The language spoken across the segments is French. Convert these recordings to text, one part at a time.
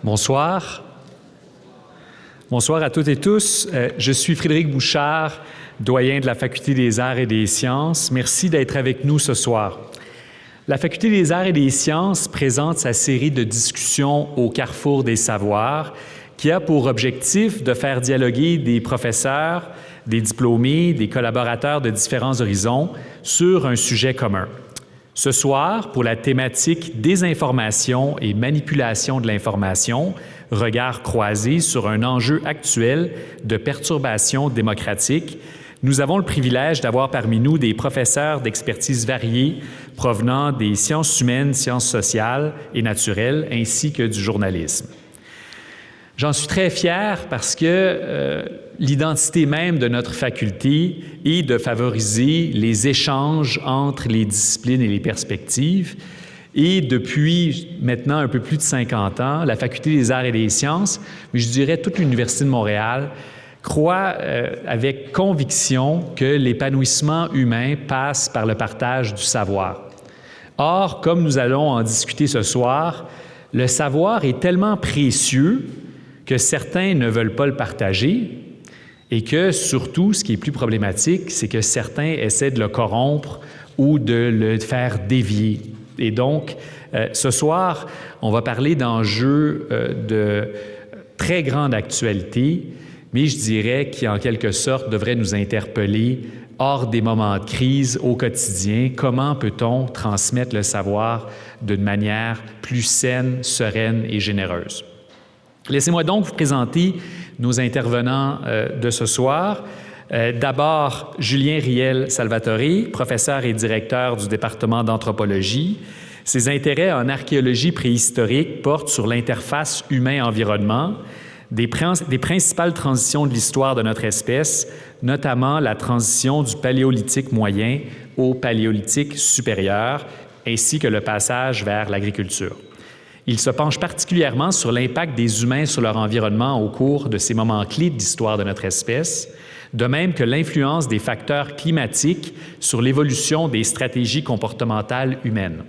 Bonsoir. Bonsoir à toutes et tous. Je suis Frédéric Bouchard, doyen de la Faculté des Arts et des Sciences. Merci d'être avec nous ce soir. La Faculté des Arts et des Sciences présente sa série de discussions au carrefour des savoirs qui a pour objectif de faire dialoguer des professeurs, des diplômés, des collaborateurs de différents horizons sur un sujet commun. Ce soir, pour la thématique désinformation et manipulation de l'information, regard croisé sur un enjeu actuel de perturbation démocratique, nous avons le privilège d'avoir parmi nous des professeurs d'expertise variés provenant des sciences humaines, sciences sociales et naturelles, ainsi que du journalisme. J'en suis très fier parce que l'identité même de notre faculté est de favoriser les échanges entre les disciplines et les perspectives. Et depuis maintenant un peu plus de 50 ans, la Faculté des Arts et des Sciences, mais je dirais toute l'Université de Montréal, croit avec conviction que l'épanouissement humain passe par le partage du savoir. Or, comme nous allons en discuter ce soir, le savoir est tellement précieux que certains ne veulent pas le partager et que, surtout, ce qui est plus problématique, c'est que certains essaient de le corrompre ou de le faire dévier. Et donc, ce soir, on va parler d'enjeux de très grande actualité, mais je dirais qui, en quelque sorte, devraient nous interpeller hors des moments de crise au quotidien. Comment peut-on transmettre le savoir d'une manière plus saine, sereine et généreuse? Laissez-moi donc vous présenter nos intervenants de ce soir. D'abord, Julien Riel-Salvatore, professeur et directeur du département d'anthropologie. Ses intérêts en archéologie préhistorique portent sur l'interface humain-environnement, des principales transitions de l'histoire de notre espèce, notamment la transition du paléolithique moyen au paléolithique supérieur, ainsi que le passage vers l'agriculture. Il se penche particulièrement sur l'impact des humains sur leur environnement au cours de ces moments clés de l'histoire de notre espèce, de même que l'influence des facteurs climatiques sur l'évolution des stratégies comportementales humaines.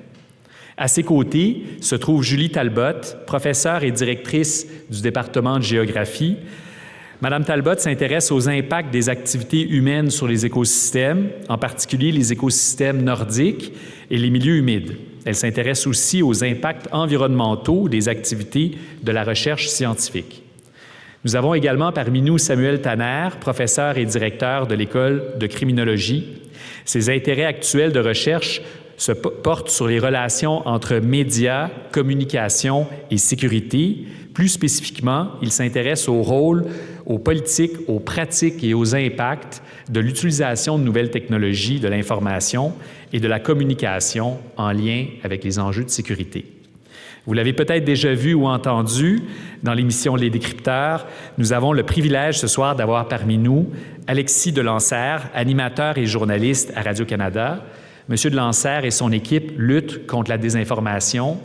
À ses côtés se trouve Julie Talbot, professeure et directrice du département de géographie. Madame Talbot s'intéresse aux impacts des activités humaines sur les écosystèmes, en particulier les écosystèmes nordiques et les milieux humides. Elle s'intéresse aussi aux impacts environnementaux des activités de la recherche scientifique. Nous avons également parmi nous Samuel Tanner, professeur et directeur de l'École de criminologie. Ses intérêts actuels de recherche se portent sur les relations entre médias, communication et sécurité. Plus spécifiquement, il s'intéresse au rôle, aux politiques, aux pratiques et aux impacts de l'utilisation de nouvelles technologies de l'information et de la communication en lien avec les enjeux de sécurité. Vous l'avez peut-être déjà vu ou entendu dans l'émission Les Décrypteurs. Nous avons le privilège ce soir d'avoir parmi nous Alexis Delancer, animateur et journaliste à Radio-Canada. Monsieur Delancer et son équipe luttent contre la désinformation,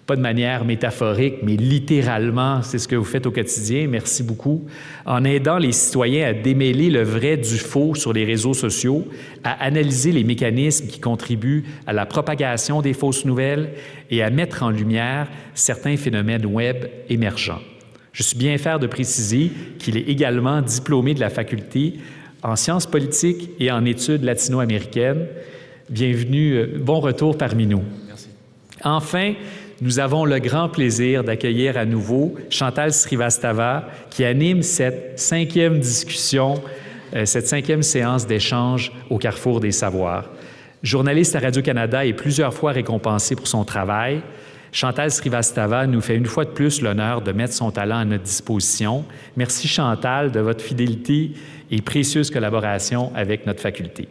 pas de manière métaphorique, mais littéralement, c'est ce que vous faites au quotidien. Merci beaucoup. En aidant les citoyens à démêler le vrai du faux sur les réseaux sociaux, à analyser les mécanismes qui contribuent à la propagation des fausses nouvelles et à mettre en lumière certains phénomènes web émergents. Je suis bien fier de préciser qu'il est également diplômé de la faculté en sciences politiques et en études latino-américaines. Bienvenue, bon retour parmi nous. Merci. Enfin, nous avons le grand plaisir d'accueillir à nouveau Chantal Srivastava qui anime cette cinquième discussion, cette cinquième séance d'échange au carrefour des savoirs. Journaliste à Radio-Canada et plusieurs fois récompensée pour son travail, Chantal Srivastava nous fait une fois de plus l'honneur de mettre son talent à notre disposition. Merci Chantal de votre fidélité et précieuse collaboration avec notre faculté.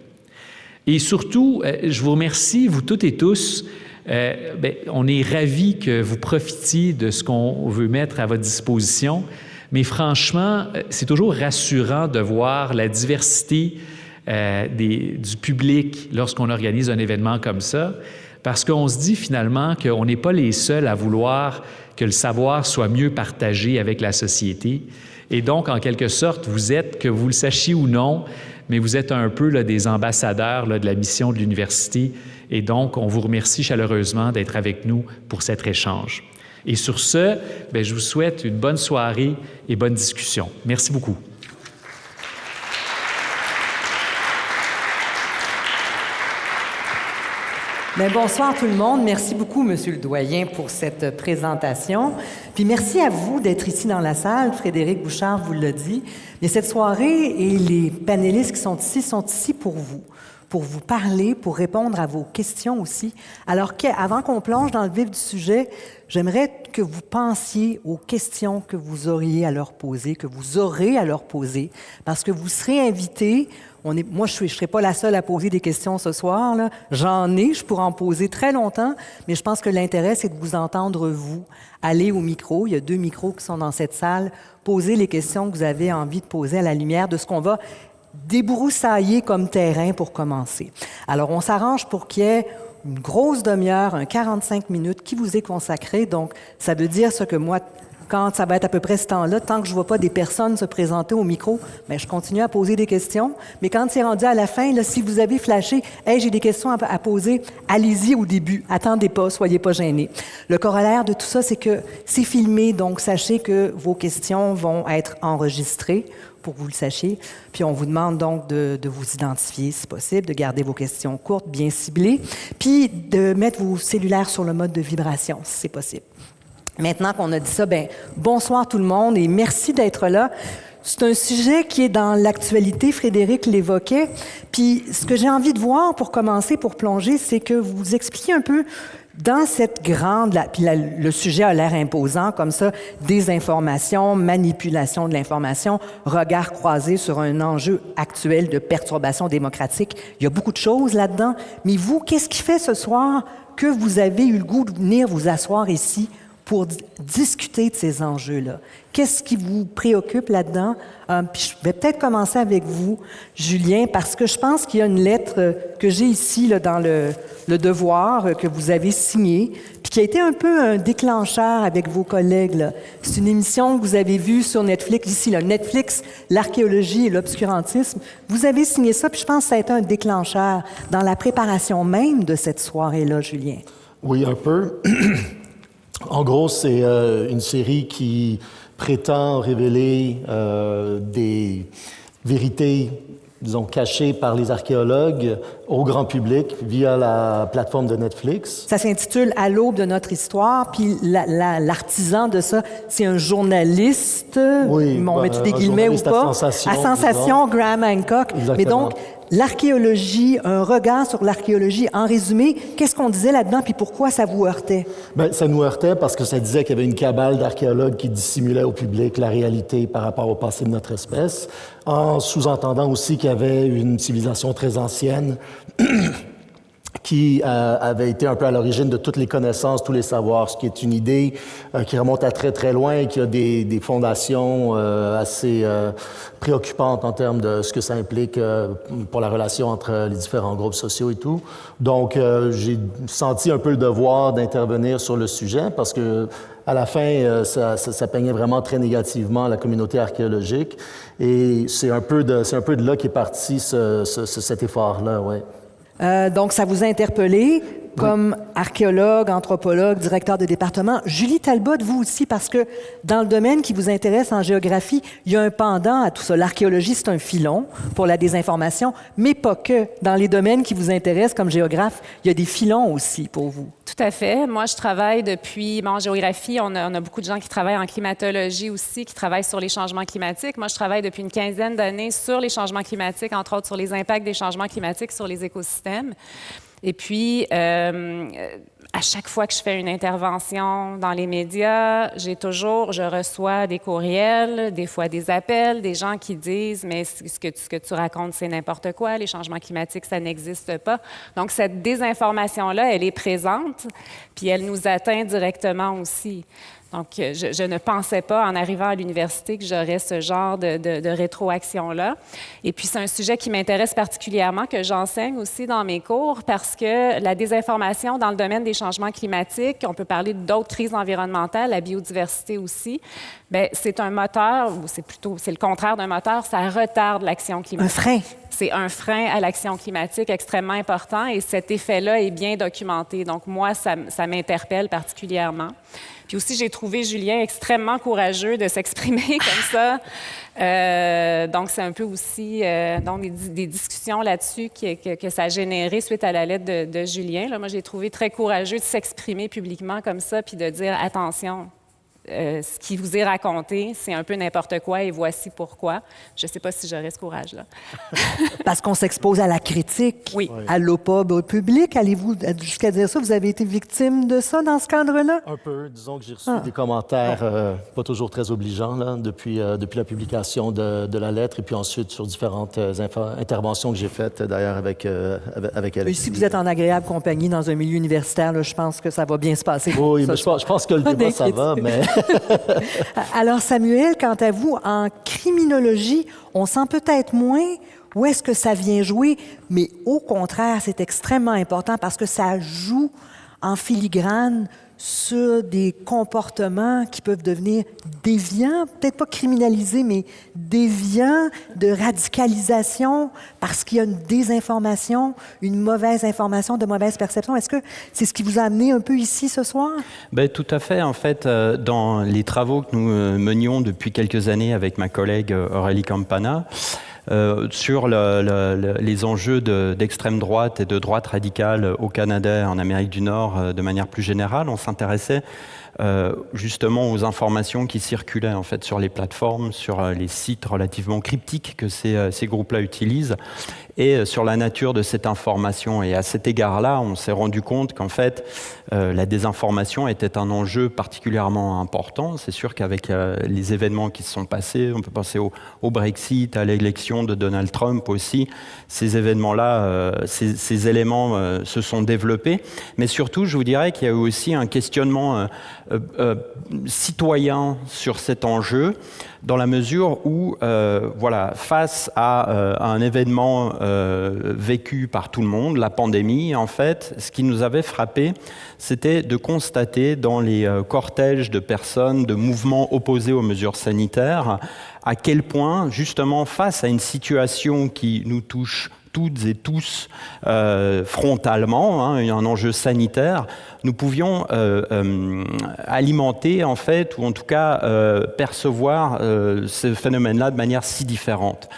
Et surtout, je vous remercie, vous toutes et tous. On est ravis que vous profitiez de ce qu'on veut mettre à votre disposition, mais franchement, c'est toujours rassurant de voir la diversité du public lorsqu'on organise un événement comme ça, parce qu'on se dit finalement qu'on n'est pas les seuls à vouloir que le savoir soit mieux partagé avec la société. Et donc, en quelque sorte, vous êtes, que vous le sachiez ou non, mais vous êtes un peu là, des ambassadeurs là, de la mission de l'université. Et donc, on vous remercie chaleureusement d'être avec nous pour cet échange. Et sur ce, bien, je vous souhaite une bonne soirée et bonne discussion. Merci beaucoup. Bien, bonsoir tout le monde. Merci beaucoup, Monsieur le doyen, pour cette présentation. Puis merci à vous d'être ici dans la salle. Frédéric Bouchard vous l'a dit. Mais cette soirée et les panélistes qui sont ici pour vous parler, pour répondre à vos questions aussi. Alors avant qu'on plonge dans le vif du sujet, j'aimerais que vous pensiez aux questions que vous auriez à leur poser, que vous aurez à leur poser, parce que vous serez invités. Moi, je ne serai pas la seule à poser des questions ce soir, là. J'en ai, je pourrais en poser très longtemps, mais je pense que l'intérêt, c'est de vous entendre, vous. Allez au micro, il y a 2 micros qui sont dans cette salle, posez les questions que vous avez envie de poser à la lumière de ce qu'on va débroussailler comme terrain pour commencer. Alors, on s'arrange pour qu'il y ait une grosse demi-heure, 45 minutes qui vous est consacré, donc ça veut dire ce que moi, quand ça va être à peu près ce temps-là, tant que je ne vois pas des personnes se présenter au micro, bien, je continue à poser des questions. Mais quand c'est rendu à la fin, là, si vous avez flashé « Hey, j'ai des questions à poser », allez-y au début. Attendez pas, soyez pas gênés. Le corollaire de tout ça, c'est que c'est filmé, donc sachez que vos questions vont être enregistrées pour que vous le sachiez. Puis on vous demande donc de vous identifier si possible, de garder vos questions courtes, bien ciblées, puis de mettre vos cellulaires sur le mode de vibration si c'est possible. Maintenant qu'on a dit ça, bien, bonsoir tout le monde et merci d'être là. C'est un sujet qui est dans l'actualité, Frédéric l'évoquait. Puis ce que j'ai envie de voir pour commencer, pour plonger, c'est que vous expliquiez un peu dans cette grande... Puis le sujet a l'air imposant, comme ça, désinformation, manipulation de l'information, regard croisé sur un enjeu actuel de perturbation démocratique. Il y a beaucoup de choses là-dedans. Mais vous, qu'est-ce qui fait ce soir que vous avez eu le goût de venir vous asseoir ici pour discuter de ces enjeux-là? Qu'est-ce qui vous préoccupe là-dedans? Puis je vais peut-être commencer avec vous, Julien, parce que je pense qu'il y a une lettre que j'ai ici là, dans le Devoir que vous avez signée, puis qui a été un peu un déclencheur avec vos collègues, là. C'est une émission que vous avez vue sur Netflix, ici, là, Netflix, l'archéologie et l'obscurantisme. Vous avez signé ça, puis je pense que ça a été un déclencheur dans la préparation même de cette soirée-là, Julien. Oui, un peu. En gros, c'est une série qui prétend révéler des vérités, disons, cachées par les archéologues au grand public via la plateforme de Netflix. Ça s'intitule « À l'aube de notre histoire », puis l'artisan de ça, c'est un journaliste, oui, on met-tu des guillemets ou pas? À sensation. À sensation, Graham Hancock. Exactement. Mais donc, l'archéologie, un regard sur l'archéologie. En résumé, qu'est-ce qu'on disait là-dedans, puis pourquoi ça vous heurtait? Bien, ça nous heurtait parce que ça disait qu'il y avait une cabale d'archéologues qui dissimulait au public la réalité par rapport au passé de notre espèce, en sous-entendant aussi qu'il y avait une civilisation très ancienne qui avait été un peu à l'origine de toutes les connaissances, tous les savoirs, ce qui est une idée qui remonte à très, très loin et qui a des fondations assez préoccupantes en termes de ce que ça implique pour la relation entre les différents groupes sociaux et tout. Donc, j'ai senti un peu le devoir d'intervenir sur le sujet parce que à la fin, ça peignait vraiment très négativement la communauté archéologique. Et c'est un peu de là qu'est parti cet effort-là, oui. Donc, ça vous a interpellé comme archéologue, anthropologue, directeur de département. Julie Talbot, vous aussi, parce que dans le domaine qui vous intéresse en géographie, il y a un pendant à tout ça. L'archéologie, c'est un filon pour la désinformation, mais pas que. Dans les domaines qui vous intéressent comme géographe, il y a des filons aussi pour vous. Tout à fait. Moi, je travaille depuis... en géographie, on a beaucoup de gens qui travaillent en climatologie aussi, qui travaillent sur les changements climatiques. Moi, je travaille depuis une quinzaine d'années sur les changements climatiques, entre autres sur les impacts des changements climatiques sur les écosystèmes. Et puis, à chaque fois que je fais une intervention dans les médias, je reçois des courriels, des fois des appels, des gens qui disent « Mais ce que tu racontes, c'est n'importe quoi, les changements climatiques, ça n'existe pas. » Donc, cette désinformation-là, elle est présente, puis elle nous atteint directement aussi. Donc, je ne pensais pas, en arrivant à l'université, que j'aurais ce genre de rétroaction-là. Et puis, c'est un sujet qui m'intéresse particulièrement, que j'enseigne aussi dans mes cours, parce que la désinformation dans le domaine des changements climatiques, on peut parler d'autres crises environnementales, la biodiversité aussi, Bien, c'est un moteur, ou c'est le contraire d'un moteur, ça retarde l'action climatique. Un frein. C'est un frein à l'action climatique extrêmement important et cet effet-là est bien documenté. Donc, moi, ça m'interpelle particulièrement. Puis aussi, j'ai trouvé Julien extrêmement courageux de s'exprimer comme ça. Donc, c'est un peu aussi donc des discussions là-dessus que ça a généré suite à la lettre de Julien. Là, moi, j'ai trouvé très courageux de s'exprimer publiquement comme ça puis de dire « Attention, ce qui vous est raconté, c'est un peu n'importe quoi et voici pourquoi. » Je ne sais pas si j'aurais ce courage-là. Parce qu'on s'expose à la critique, oui. À l'opprobre au public. Allez-vous jusqu'à dire ça? Vous avez été victime de ça dans ce cadre-là? Un peu. Disons que j'ai reçu des commentaires pas toujours très obligeants là, depuis la publication de la lettre et puis ensuite sur différentes interventions que j'ai faites d'ailleurs avec elle. Si vous êtes en agréable compagnie dans un milieu universitaire, là, je pense que ça va bien se passer. Oui, mais je pense que le débat, ça va, mais... Alors, Samuel, quant à vous, en criminologie, on sent peut-être moins où est-ce que ça vient jouer, mais au contraire, c'est extrêmement important parce que ça joue en filigrane sur des comportements qui peuvent devenir déviants, peut-être pas criminalisés, mais déviants, de radicalisation, parce qu'il y a une désinformation, une mauvaise information, de mauvaise perception. Est-ce que c'est ce qui vous a amené un peu ici ce soir? Bien, tout à fait. En fait, dans les travaux que nous menions depuis quelques années avec ma collègue Aurélie Campana, sur les enjeux d'extrême droite et de droite radicale au Canada et en Amérique du Nord de manière plus générale, on s'intéressait justement aux informations qui circulaient en fait sur les plateformes, sur les sites relativement cryptiques que ces groupes-là utilisent et sur la nature de cette information. Et à cet égard-là, on s'est rendu compte qu'en fait, la désinformation était un enjeu particulièrement important. C'est sûr qu'avec les événements qui se sont passés, on peut penser au Brexit, à l'élection de Donald Trump aussi, ces événements-là, ces éléments se sont développés. Mais surtout, je vous dirais qu'il y a eu aussi un questionnement citoyen sur cet enjeu, dans la mesure où, voilà, face à un événement vécu par tout le monde, la pandémie, en fait, ce qui nous avait frappé, c'était de constater dans les cortèges de personnes, de mouvements opposés aux mesures sanitaires, à quel point, justement, face à une situation qui nous touche toutes et tous frontalement, un enjeu sanitaire, nous pouvions alimenter, en fait, ou en tout cas percevoir ce phénomène-là de manière si différente.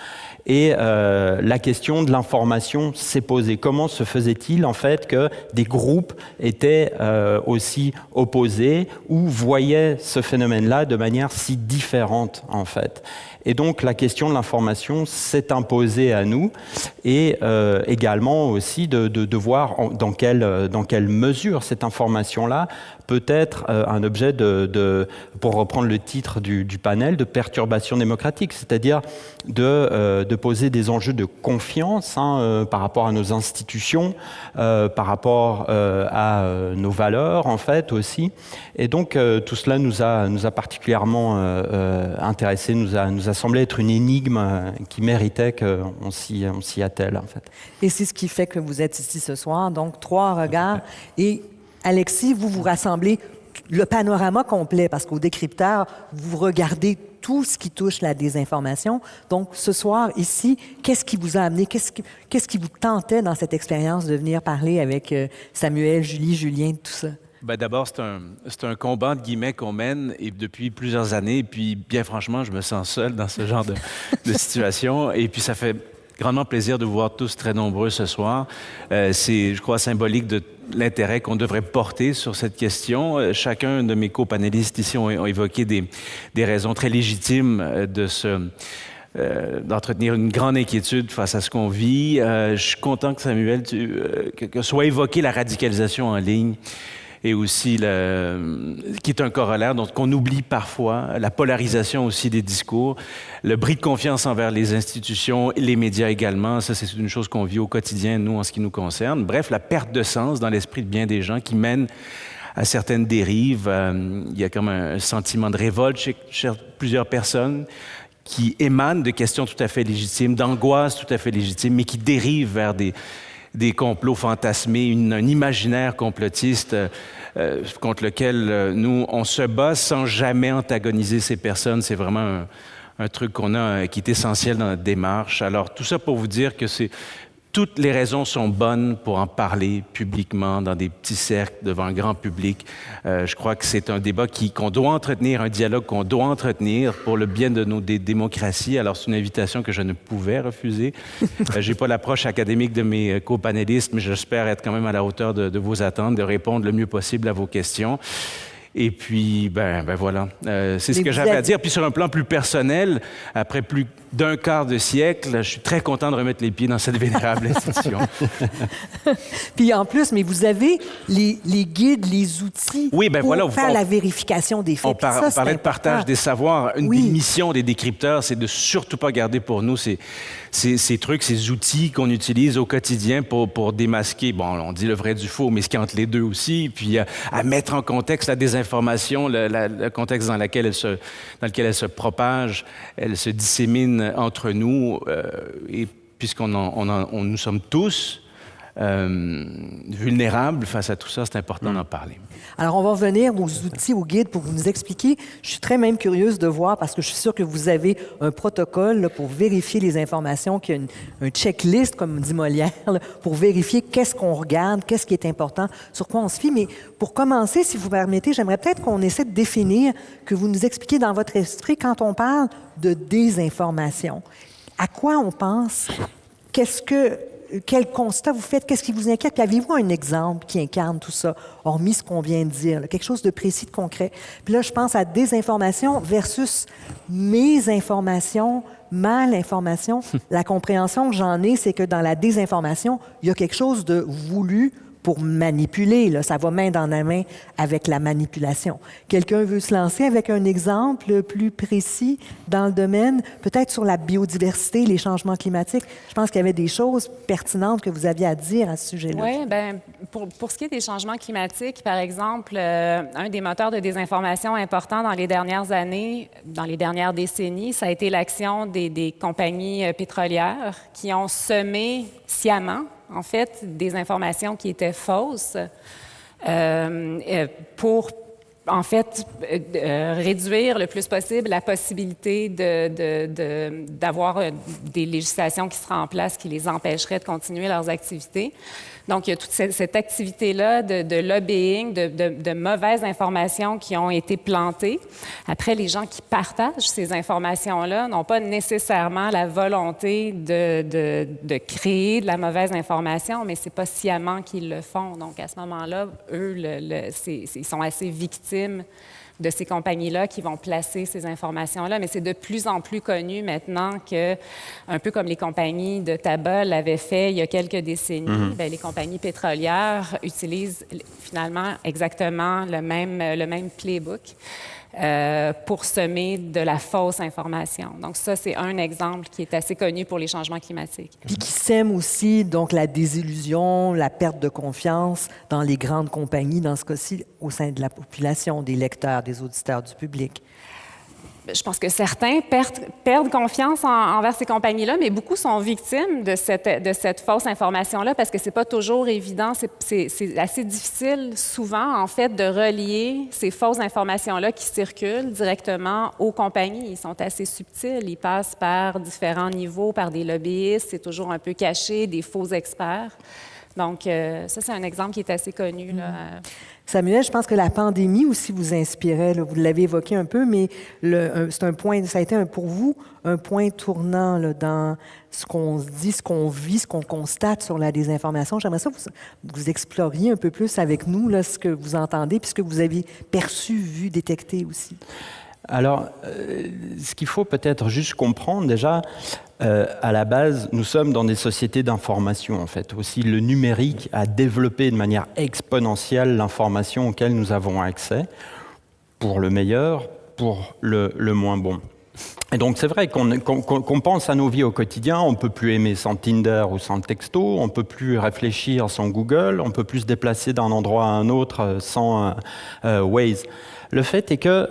Et la question de l'information s'est posée. Comment se faisait-il, en fait, que des groupes étaient aussi opposés ou voyaient ce phénomène-là de manière si différente, en fait? Et donc, la question de l'information s'est imposée à nous et également aussi de voir dans quelle mesure cette information-là peut être un objet pour reprendre le titre du panel, de perturbation démocratique, c'est-à-dire de poser des enjeux de confiance par rapport à nos institutions, par rapport à nos valeurs, en fait, aussi. Et donc, tout cela nous a particulièrement intéressés, nous a semblé être une énigme qui méritait qu'on s'y attelle, en fait. Et c'est ce qui fait que vous êtes ici ce soir, donc 3 regards. Et Alexis, vous rassemblez le panorama complet, parce qu'au décrypteur, vous regardez tout ce qui touche la désinformation. Donc, ce soir, ici, qu'est-ce qui vous a amené, qu'est-ce qui vous tentait dans cette expérience de venir parler avec Samuel, Julie, Julien, tout ça? Bien, d'abord, c'est un combat, entre guillemets, qu'on mène et depuis plusieurs années. Et puis, bien franchement, je me sens seul dans ce genre de situation. Et puis, ça fait grandement plaisir de vous voir tous très nombreux ce soir. C'est, je crois, symbolique de l'intérêt qu'on devrait porter sur cette question. Chacun de mes copanélistes ici ont évoqué des raisons très légitimes d'entretenir une grande inquiétude face à ce qu'on vit. Je suis content que Samuel, que soit évoqué la radicalisation en ligne et aussi qui est un corollaire, donc qu'on oublie parfois, la polarisation aussi des discours, le bris de confiance envers les institutions, les médias également. Ça, c'est une chose qu'on vit au quotidien, nous, en ce qui nous concerne. Bref, la perte de sens dans l'esprit de bien des gens qui mènent à certaines dérives. Il y a comme un sentiment de révolte chez plusieurs personnes qui émanent de questions tout à fait légitimes, d'angoisses tout à fait légitimes, mais qui dérivent vers des des complots fantasmés, un imaginaire complotiste contre lequel nous, on se bat sans jamais antagoniser ces personnes. C'est vraiment un truc qu'on a qui est essentiel dans notre démarche. Alors, tout ça pour vous dire que toutes les raisons sont bonnes pour en parler publiquement, dans des petits cercles, devant un grand public. Je crois que c'est un débat qu'on doit entretenir, un dialogue qu'on doit entretenir pour le bien de nos démocraties. Alors, c'est une invitation que je ne pouvais refuser. Je n'ai pas l'approche académique de mes copanélistes, mais j'espère être quand même à la hauteur de vos attentes, de répondre le mieux possible à vos questions. Et puis, ben voilà, c'est ce que j'avais à dire. Puis sur un plan plus personnel, après plus d'un quart de siècle, je suis très content de remettre les pieds dans cette vénérable institution. Puis en plus, mais vous avez les guides, les outils pour faire la vérification des faits. On parlait de partage des savoirs. Une des missions des décrypteurs, c'est de surtout pas garder pour nous ces trucs, ces outils qu'on utilise au quotidien pour démasquer, bon, on dit le vrai du faux, mais ce qui est entre les deux aussi, puis à mettre en contexte la désinformation, le contexte dans lequel elle se propage, elle se dissémine entre nous, et nous sommes tous vulnérables face à tout ça, c'est important d'en parler. Alors, on va revenir aux outils, aux guides pour vous nous expliquer. Je suis très même curieuse de voir, parce que je suis sûre que vous avez un protocole là, pour vérifier les informations, qu'il y a un checklist, comme dit Molière, là, pour vérifier qu'est-ce qu'on regarde, qu'est-ce qui est important, sur quoi on se fie. Mais pour commencer, si vous permettez, j'aimerais peut-être qu'on essaie de définir, que vous nous expliquiez dans votre esprit, quand on parle de désinformation, à quoi on pense? Quel constat vous faites? Qu'est-ce qui vous inquiète? Puis avez-vous un exemple qui incarne tout ça, hormis ce qu'on vient de dire, là, quelque chose de précis, de concret? Puis là, je pense à désinformation versus mésinformation, malinformation. La compréhension que j'en ai, c'est que dans la désinformation, il y a quelque chose de voulu pour manipuler. Là. Ça va main dans la main avec la manipulation. Quelqu'un veut se lancer avec un exemple plus précis dans le domaine, peut-être sur la biodiversité, les changements climatiques. Je pense qu'il y avait des choses pertinentes que vous aviez à dire à ce sujet-là. Oui, bien, pour ce qui est des changements climatiques, par exemple, un des moteurs de désinformation importants dans les dernières années, dans les dernières décennies, ça a été l'action des compagnies pétrolières qui ont semé sciemment, en fait, des informations qui étaient fausses pour, en fait, réduire le plus possible la possibilité d'avoir des législations qui seraient en place qui les empêcheraient de continuer leurs activités. Donc, il y a toute cette activité-là de lobbying, de mauvaises informations qui ont été plantées. Après, les gens qui partagent ces informations-là n'ont pas nécessairement la volonté de créer de la mauvaise information, mais c'est pas sciemment qu'ils le font. Donc, à ce moment-là, eux, ils sont assez victimes de ces compagnies-là qui vont placer ces informations-là. Mais c'est de plus en plus connu maintenant que, un peu comme les compagnies de tabac l'avaient fait il y a quelques décennies, bien, les compagnies pétrolières utilisent finalement exactement le même playbook pour semer de la fausse information. Donc ça, c'est un exemple qui est assez connu pour les changements climatiques. Puis qui sème aussi donc la désillusion, la perte de confiance dans les grandes compagnies, dans ce cas-ci, au sein de la population, des lecteurs, des auditeurs, du public. Je pense que certains perdent confiance envers ces compagnies-là, mais beaucoup sont victimes de cette fausse information-là parce que c'est pas toujours évident. C'est assez difficile, souvent, en fait, de relier ces fausses informations-là qui circulent directement aux compagnies. Ils sont assez subtils. Ils passent par différents niveaux, par des lobbyistes. C'est toujours un peu caché, des faux experts. Donc, ça, c'est un exemple qui est assez connu, là. Samuel, je pense que la pandémie aussi vous inspirait. Là. Vous l'avez évoqué un peu, mais c'est un point, ça a été pour vous un point tournant là, dans ce qu'on se dit, ce qu'on vit, ce qu'on constate sur la désinformation. J'aimerais ça que vous exploriez un peu plus avec nous là, ce que vous entendez, puis ce que vous avez perçu, vu, détecté aussi. Alors, ce qu'il faut peut-être juste comprendre déjà, à la base, nous sommes dans des sociétés d'information, en fait. Aussi, le numérique a développé de manière exponentielle l'information auquel nous avons accès, pour le meilleur, pour le moins bon. Et donc, c'est vrai qu'on pense à nos vies au quotidien, on ne peut plus aimer sans Tinder ou sans texto, on ne peut plus réfléchir sans Google, on ne peut plus se déplacer d'un endroit à un autre sans Waze. Le fait est que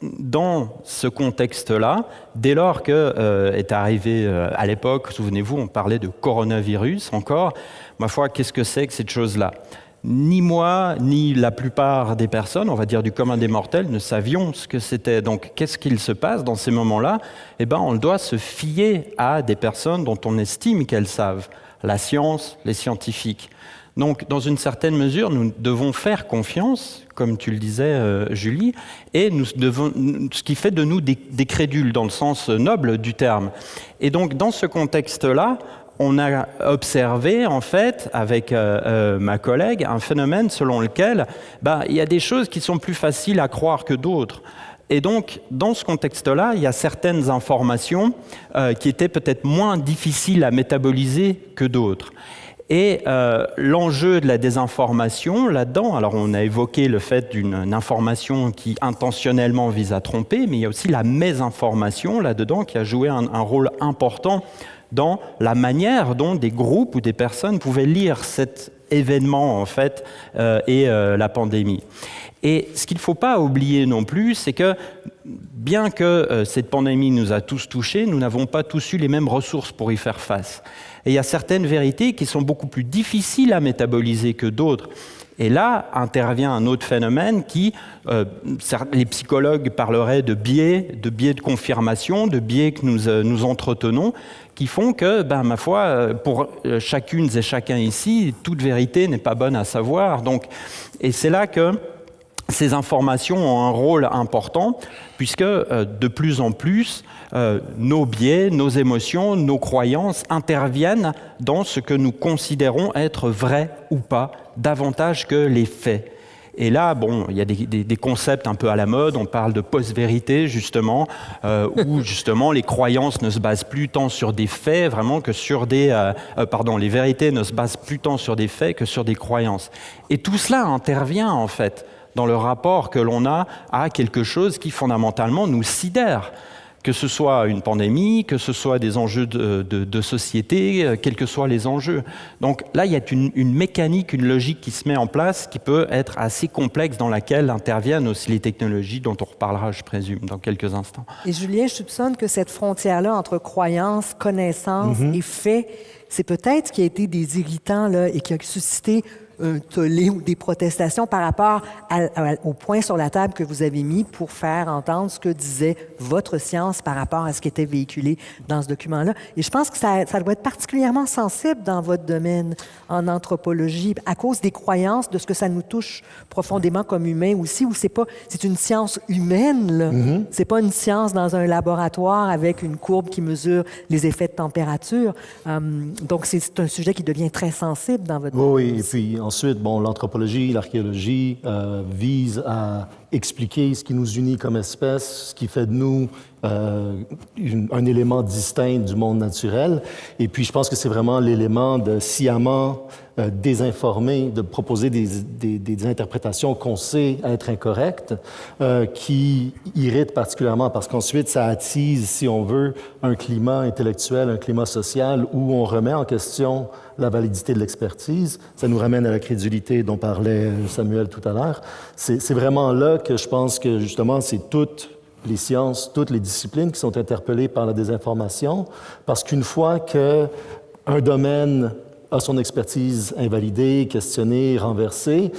dans ce contexte-là, dès lors que est arrivé à l'époque, souvenez-vous, on parlait de coronavirus encore, ma foi, qu'est-ce que c'est que cette chose-là ? Ni moi, ni la plupart des personnes, on va dire du commun des mortels, ne savions ce que c'était. Donc, qu'est-ce qu'il se passe dans ces moments-là ? Eh bien, on doit se fier à des personnes dont on estime qu'elles savent. La science, les scientifiques. Donc, dans une certaine mesure, nous devons faire confiance, comme tu le disais, Julie, et ce qui fait de nous des crédules, dans le sens noble du terme. Et donc, dans ce contexte-là, on a observé, en fait, avec ma collègue, un phénomène selon lequel il y a des choses qui sont plus faciles à croire que d'autres. Et donc, dans ce contexte-là, il y a certaines informations qui étaient peut-être moins difficiles à métaboliser que d'autres. Et l'enjeu de la désinformation là-dedans, alors on a évoqué le fait d'une information qui intentionnellement vise à tromper, mais il y a aussi la mésinformation là-dedans qui a joué un rôle important dans la manière dont des groupes ou des personnes pouvaient lire cet événement en fait et la pandémie. Et ce qu'il ne faut pas oublier non plus, c'est que bien que cette pandémie nous a tous touchés, nous n'avons pas tous eu les mêmes ressources pour y faire face. Et il y a certaines vérités qui sont beaucoup plus difficiles à métaboliser que d'autres. Et là intervient un autre phénomène qui, les psychologues parleraient de biais de confirmation, de biais que nous entretenons, qui font que, ma foi, pour chacune et chacun ici, toute vérité n'est pas bonne à savoir. Donc, et c'est là que ces informations ont un rôle important, puisque de plus en plus, nos biais, nos émotions, nos croyances interviennent dans ce que nous considérons être vrai ou pas, davantage que les faits. Et là, il y a des concepts un peu à la mode, on parle de post-vérité, justement, où justement les croyances ne se basent plus tant sur des faits, vraiment, que sur les vérités ne se basent plus tant sur des faits que sur des croyances. Et tout cela intervient, en fait, dans le rapport que l'on a à quelque chose qui, fondamentalement, nous sidère. Que ce soit une pandémie, que ce soit des enjeux de société, quels que soient les enjeux. Donc là, il y a une mécanique, une logique qui se met en place, qui peut être assez complexe, dans laquelle interviennent aussi les technologies, dont on reparlera, je présume, dans quelques instants. Et Julien, je soupçonne que cette frontière-là entre croyance, connaissance et fait, c'est peut-être ce qui a été des irritants là, et qui a suscité un tollé ou des protestations par rapport au point sur la table que vous avez mis pour faire entendre ce que disait votre science par rapport à ce qui était véhiculé dans ce document-là. Et je pense que ça doit être particulièrement sensible dans votre domaine en anthropologie à cause des croyances, de ce que ça nous touche profondément comme humains aussi, où c'est une science humaine, là. C'est pas une science dans un laboratoire avec une courbe qui mesure les effets de température. Donc, c'est un sujet qui devient très sensible dans votre domaine. Oui, et puis ensuite, l'anthropologie, l'archéologie visent à expliquer ce qui nous unit comme espèce, ce qui fait de nous un élément distinct du monde naturel. Et puis, je pense que c'est vraiment l'élément de sciemment désinformer, de proposer des interprétations qu'on sait être incorrectes, qui irritent particulièrement parce qu'ensuite, ça attise, si on veut, un climat intellectuel, un climat social où on remet en question la validité de l'expertise. Ça nous ramène à la crédulité dont parlait Samuel tout à l'heure. C'est vraiment là que je pense que, justement, c'est toutes les sciences, toutes les disciplines qui sont interpellées par la désinformation, parce qu'une fois qu'un domaine a son expertise invalidée, questionnée, renversée,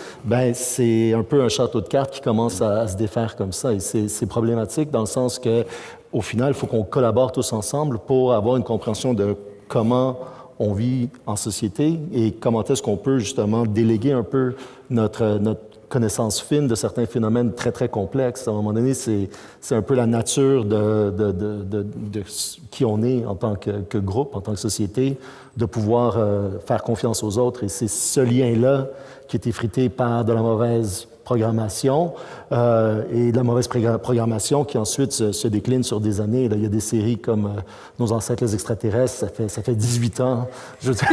c'est un peu un château de cartes qui commence à se défaire comme ça. Et c'est problématique dans le sens que, au final, il faut qu'on collabore tous ensemble pour avoir une compréhension de comment on vit en société et comment est-ce qu'on peut justement déléguer un peu notre connaissance fine de certains phénomènes très, très complexes. À un moment donné, c'est un peu la nature de qui on est en tant que groupe, en tant que société, de pouvoir faire confiance aux autres. Et c'est ce lien-là qui est effrité par de la mauvaise programmation et de la mauvaise programmation qui ensuite se décline sur des années. Là, il y a des séries comme Nos ancêtres les extraterrestres, ça fait 18 ans. Je veux dire,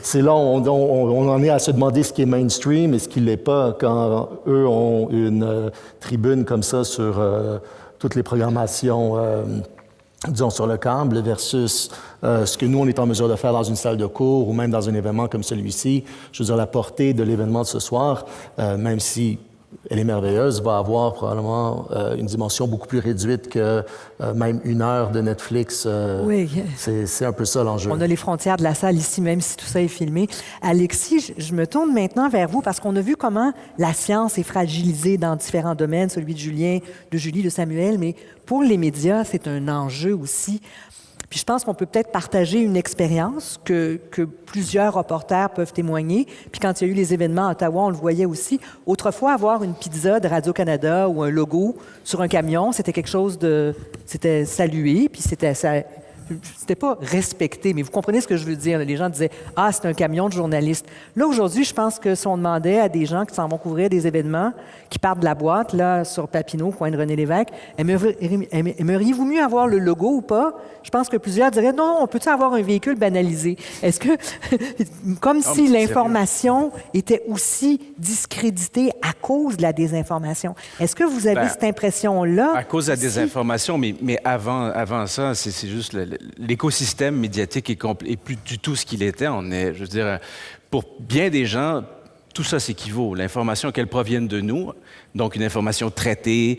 c'est là, on en est à se demander ce qui est mainstream et ce qui ne l'est pas quand eux ont une tribune comme ça sur toutes les programmations disons, sur le câble versus ce que nous, on est en mesure de faire dans une salle de cours ou même dans un événement comme celui-ci. Je veux dire, la portée de l'événement de ce soir, même si Elle est merveilleuse va avoir probablement une dimension beaucoup plus réduite que même 1 heure de Netflix. Oui. C'est un peu ça l'enjeu. On a les frontières de la salle ici, même si tout ça est filmé. Alexis, je me tourne maintenant vers vous parce qu'on a vu comment la science est fragilisée dans différents domaines, celui de Julien, de Julie, de Samuel, mais pour les médias, c'est un enjeu aussi. Puis je pense qu'on peut peut-être partager une expérience que plusieurs reporters peuvent témoigner. Puis quand il y a eu les événements à Ottawa, on le voyait aussi. Autrefois, avoir une pizza de Radio-Canada ou un logo sur un camion, c'était quelque chose de... C'était salué, puis c'était pas respecté, mais vous comprenez ce que je veux dire. Les gens disaient « Ah, c'est un camion de journalistes ». Là, aujourd'hui, je pense que si on demandait à des gens qui s'en vont couvrir des événements, qui partent de la boîte, là, sur Papineau, coin de René-Lévesque, aimeriez-vous mieux avoir le logo ou pas? Je pense que plusieurs diraient « Non, on peut-tu avoir un véhicule banalisé? » Est-ce que... Comme si l'information était aussi discréditée à cause de la désinformation. Est-ce que vous avez cette impression-là? À cause de la désinformation, mais avant ça, c'est juste l'écosystème médiatique est plus du tout ce qu'il était. Je veux dire, pour bien des gens, tout ça s'équivaut. L'information, qu'elle provienne de nous, donc une information traitée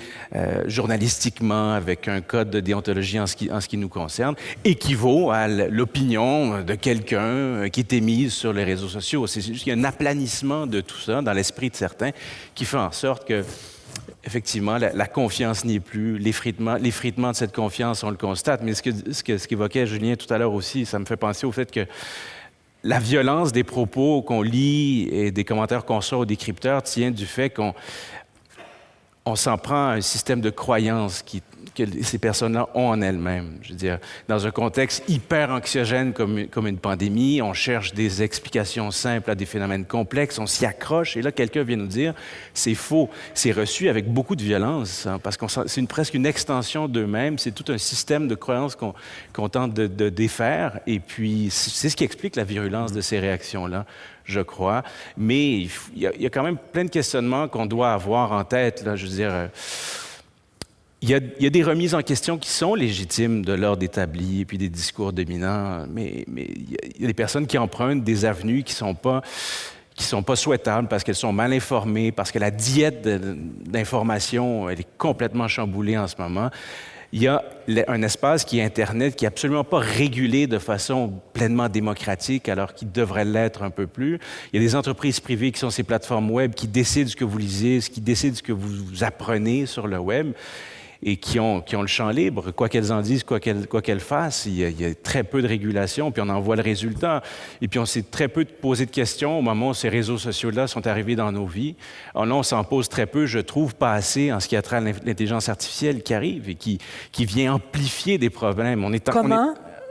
journalistiquement avec un code de déontologie en ce qui nous concerne, équivaut à l'opinion de quelqu'un qui est émise sur les réseaux sociaux. C'est juste qu'il y a un aplanissement de tout ça dans l'esprit de certains qui fait en sorte que effectivement, la confiance n'y est plus, l'effritement de cette confiance, on le constate. Mais ce qu'évoquait Julien tout à l'heure aussi, ça me fait penser au fait que la violence des propos qu'on lit et des commentaires qu'on sort aux décrypteurs tient du fait qu'on s'en prend à un système de croyance que ces personnes-là ont en elles-mêmes. Je veux dire, dans un contexte hyper anxiogène comme une pandémie, on cherche des explications simples à des phénomènes complexes, on s'y accroche, et là, quelqu'un vient nous dire « c'est faux ». C'est reçu avec beaucoup de violence, hein, parce que c'est presque une extension d'eux-mêmes, c'est tout un système de croyances qu'on tente de défaire, et puis c'est ce qui explique la virulence de ces réactions-là, je crois. Mais il y a quand même plein de questionnements qu'on doit avoir en tête, là, je veux dire... Il y a des remises en question qui sont légitimes de l'ordre établi et puis des discours dominants, mais il y a des personnes qui empruntent des avenues qui sont pas souhaitables parce qu'elles sont mal informées, parce que la diète d'information, elle est complètement chamboulée en ce moment. Il y a un espace qui est Internet qui n'est absolument pas régulé de façon pleinement démocratique alors qu'il devrait l'être un peu plus. Il y a des entreprises privées qui sont ces plateformes web qui décident ce que vous lisez, qui décident ce que vous apprenez sur le web et qui ont le champ libre, quoi qu'elles en disent, quoi qu'elles fassent. Il y a très peu de régulation, puis on en voit le résultat. Et puis on s'est très peu posé de questions au moment où ces réseaux sociaux-là sont arrivés dans nos vies. Alors là, on s'en pose très peu, je trouve, pas assez en ce qui a trait à l'intelligence artificielle qui arrive et qui vient amplifier des problèmes.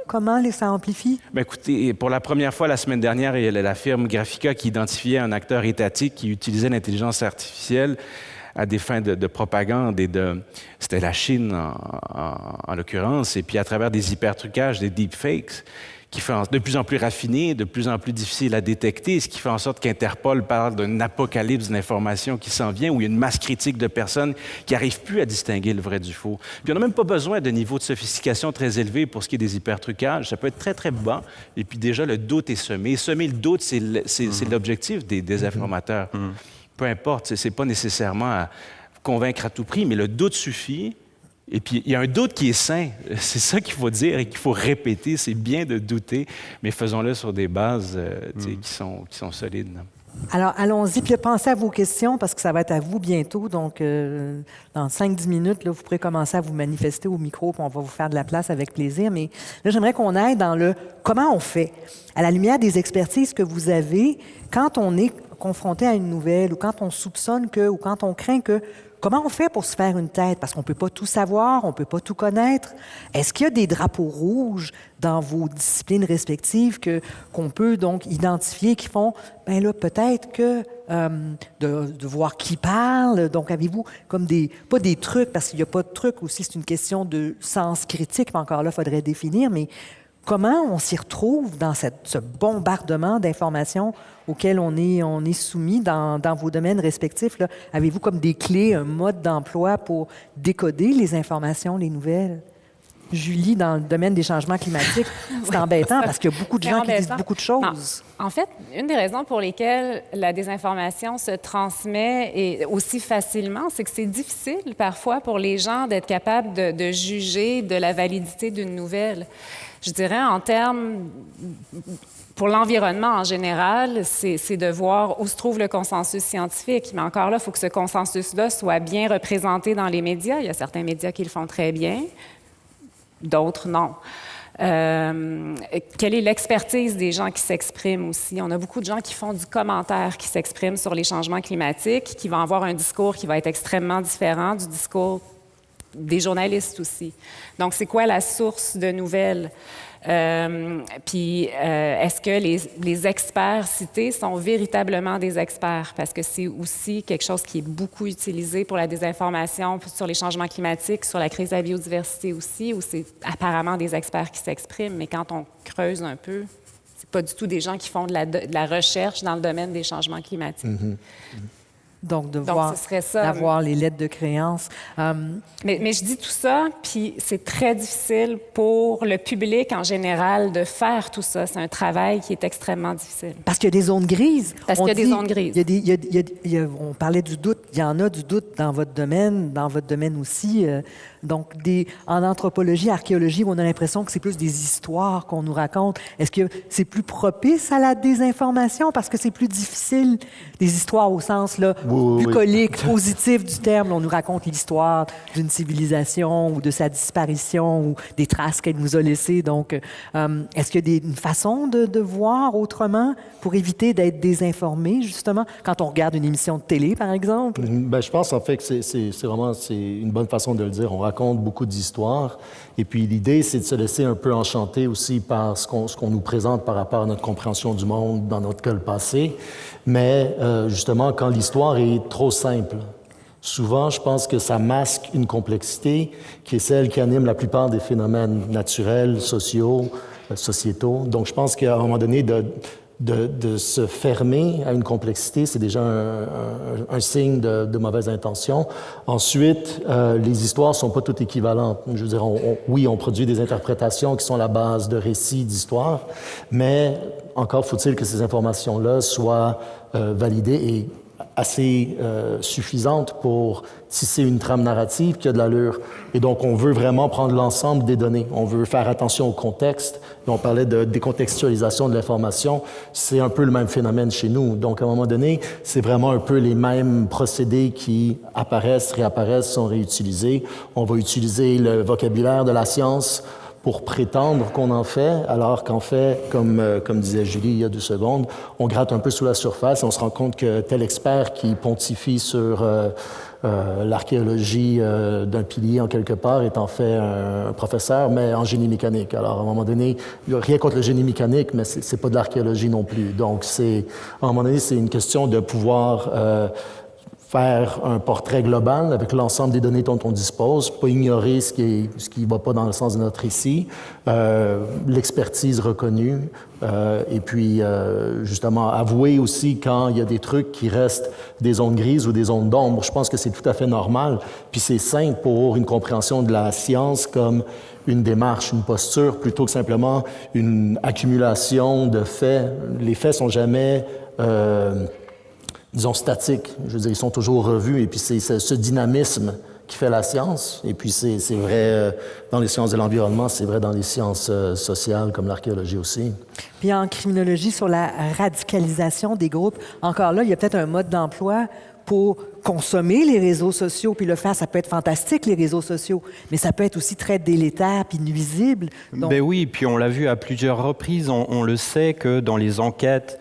Comment ça amplifie? Bien, écoutez, pour la première fois la semaine dernière, il y a la firme Graphica qui identifiait un acteur étatique qui utilisait l'intelligence artificielle à des fins de propagande c'était la Chine en l'occurrence, et puis à travers des hypertrucages, des deepfakes, qui fait de plus en plus raffinés, de plus en plus difficiles à détecter, ce qui fait en sorte qu'Interpol parle d'un apocalypse d'information qui s'en vient, où il y a une masse critique de personnes qui n'arrivent plus à distinguer le vrai du faux. Puis on n'a même pas besoin de niveau de sophistication très élevé pour ce qui est des hypertrucages. Ça peut être très, très bas, et puis déjà, le doute est semé. Semer le doute, c'est l'objectif des informateurs. Peu importe, c'est pas nécessairement à convaincre à tout prix, mais le doute suffit. Et puis, il y a un doute qui est sain. C'est ça qu'il faut dire et qu'il faut répéter. C'est bien de douter, mais faisons-le sur des bases qui sont solides. Alors, allons-y. Puis pensez à vos questions parce que ça va être à vous bientôt. Donc, dans 5-10 minutes, là, vous pourrez commencer à vous manifester au micro puis on va vous faire de la place avec plaisir. Mais là, j'aimerais qu'on aille dans le comment on fait. À la lumière des expertises que vous avez, quand on est confronté à une nouvelle ou quand on soupçonne ou quand on craint comment on fait pour se faire une tête? Parce qu'on ne peut pas tout savoir, on ne peut pas tout connaître. Est-ce qu'il y a des drapeaux rouges dans vos disciplines respectives qu'on peut donc identifier qui font, bien là, peut-être que de voir qui parle. Donc, avez-vous comme pas des trucs, parce qu'il n'y a pas de trucs aussi, c'est une question de sens critique, mais encore là, il faudrait définir, mais comment on s'y retrouve dans ce bombardement d'informations auquel on est soumis dans vos domaines respectifs? Là? Avez-vous comme des clés, un mode d'emploi pour décoder les informations, les nouvelles? Julie, dans le domaine des changements climatiques. C'est embêtant parce qu'il y a beaucoup de gens qui disent beaucoup de choses. En fait, une des raisons pour lesquelles la désinformation se transmet et aussi facilement, c'est que c'est difficile parfois pour les gens d'être capables de juger de la validité d'une nouvelle. Je dirais en termes... Pour l'environnement en général, c'est de voir où se trouve le consensus scientifique. Mais encore là, il faut que ce consensus-là soit bien représenté dans les médias. Il y a certains médias qui le font très bien, d'autres non. Quelle est l'expertise des gens qui s'expriment aussi? On a beaucoup de gens qui font du commentaire, qui s'expriment sur les changements climatiques, qui vont avoir un discours qui va être extrêmement différent du discours des journalistes aussi. Donc, c'est quoi la source de nouvelles? Est-ce que les experts cités sont véritablement des experts? Parce que c'est aussi quelque chose qui est beaucoup utilisé pour la désinformation sur les changements climatiques, sur la crise de la biodiversité aussi, où c'est apparemment des experts qui s'expriment, mais quand on creuse un peu, c'est pas du tout des gens qui font de la recherche dans le domaine des changements climatiques. Mm-hmm. Donc, ce serait ça. d'avoir les lettres de créance. Mais je dis tout ça, puis c'est très difficile pour le public en général de faire tout ça. C'est un travail qui est extrêmement difficile. Parce qu'il y a des zones grises. Parce qu'il y a des zones grises. On parlait du doute. Il y en a du doute dans votre domaine aussi. Donc, en anthropologie, archéologie, on a l'impression que c'est plus des histoires qu'on nous raconte. Est-ce que c'est plus propice à la désinformation parce que c'est plus difficile, des histoires au sens là, bucolique, positif du terme? On nous raconte l'histoire d'une civilisation ou de sa disparition ou des traces qu'elle nous a laissées. Donc, est-ce qu'il y a une façon de voir autrement pour éviter d'être désinformé, justement, quand on regarde une émission de télé, par exemple? Bien, je pense en fait que c'est vraiment une bonne façon de le dire. On raconte beaucoup d'histoires. Et puis l'idée, c'est de se laisser un peu enchanter aussi par ce qu'on nous présente par rapport à notre compréhension du monde dans notre cas le passé. Mais justement, quand l'histoire est trop simple, souvent, je pense que ça masque une complexité qui est celle qui anime la plupart des phénomènes naturels, sociaux, sociétaux. Donc, je pense qu'à un moment donné, de se fermer à une complexité, c'est déjà un signe de mauvaise intention. Ensuite, les histoires sont pas toutes équivalentes. Je veux dire, oui, on produit des interprétations qui sont la base de récits d'histoires, mais encore faut-il que ces informations-là soient validées et assez suffisante pour tisser une trame narrative qui a de l'allure. Et donc, on veut vraiment prendre l'ensemble des données. On veut faire attention au contexte. Et on parlait de décontextualisation de l'information. C'est un peu le même phénomène chez nous. Donc, à un moment donné, c'est vraiment un peu les mêmes procédés qui apparaissent, réapparaissent, sont réutilisés. On va utiliser le vocabulaire de la science pour prétendre qu'on en fait, alors qu'en fait, comme disait Julie il y a 2 secondes, on gratte un peu sous la surface et on se rend compte que tel expert qui pontifie sur l'archéologie d'un pilier en quelque part est en fait un professeur, mais en génie mécanique. Alors, à un moment donné, il n'y a rien contre le génie mécanique, mais c'est pas de l'archéologie non plus. Donc, à un moment donné, c'est une question de pouvoir faire un portrait global avec l'ensemble des données dont on dispose, pas ignorer ce qui va pas dans le sens de notre récit, l'expertise reconnue, et puis justement avouer aussi quand il y a des trucs qui restent des zones grises ou des zones d'ombre. Je pense que c'est tout à fait normal, puis c'est sain pour une compréhension de la science comme une démarche, une posture, plutôt que simplement une accumulation de faits. Les faits sont jamais disons, statiques. Je veux dire, ils sont toujours revus. Et puis, c'est ce dynamisme qui fait la science. Et puis, c'est vrai dans les sciences de l'environnement, c'est vrai dans les sciences sociales, comme l'archéologie aussi. Puis, en criminologie, sur la radicalisation des groupes, encore là, il y a peut-être un mode d'emploi pour consommer les réseaux sociaux, puis le faire, ça peut être fantastique, les réseaux sociaux, mais ça peut être aussi très délétère puis nuisible. Donc... Ben oui, puis on l'a vu à plusieurs reprises. On le sait que dans les enquêtes,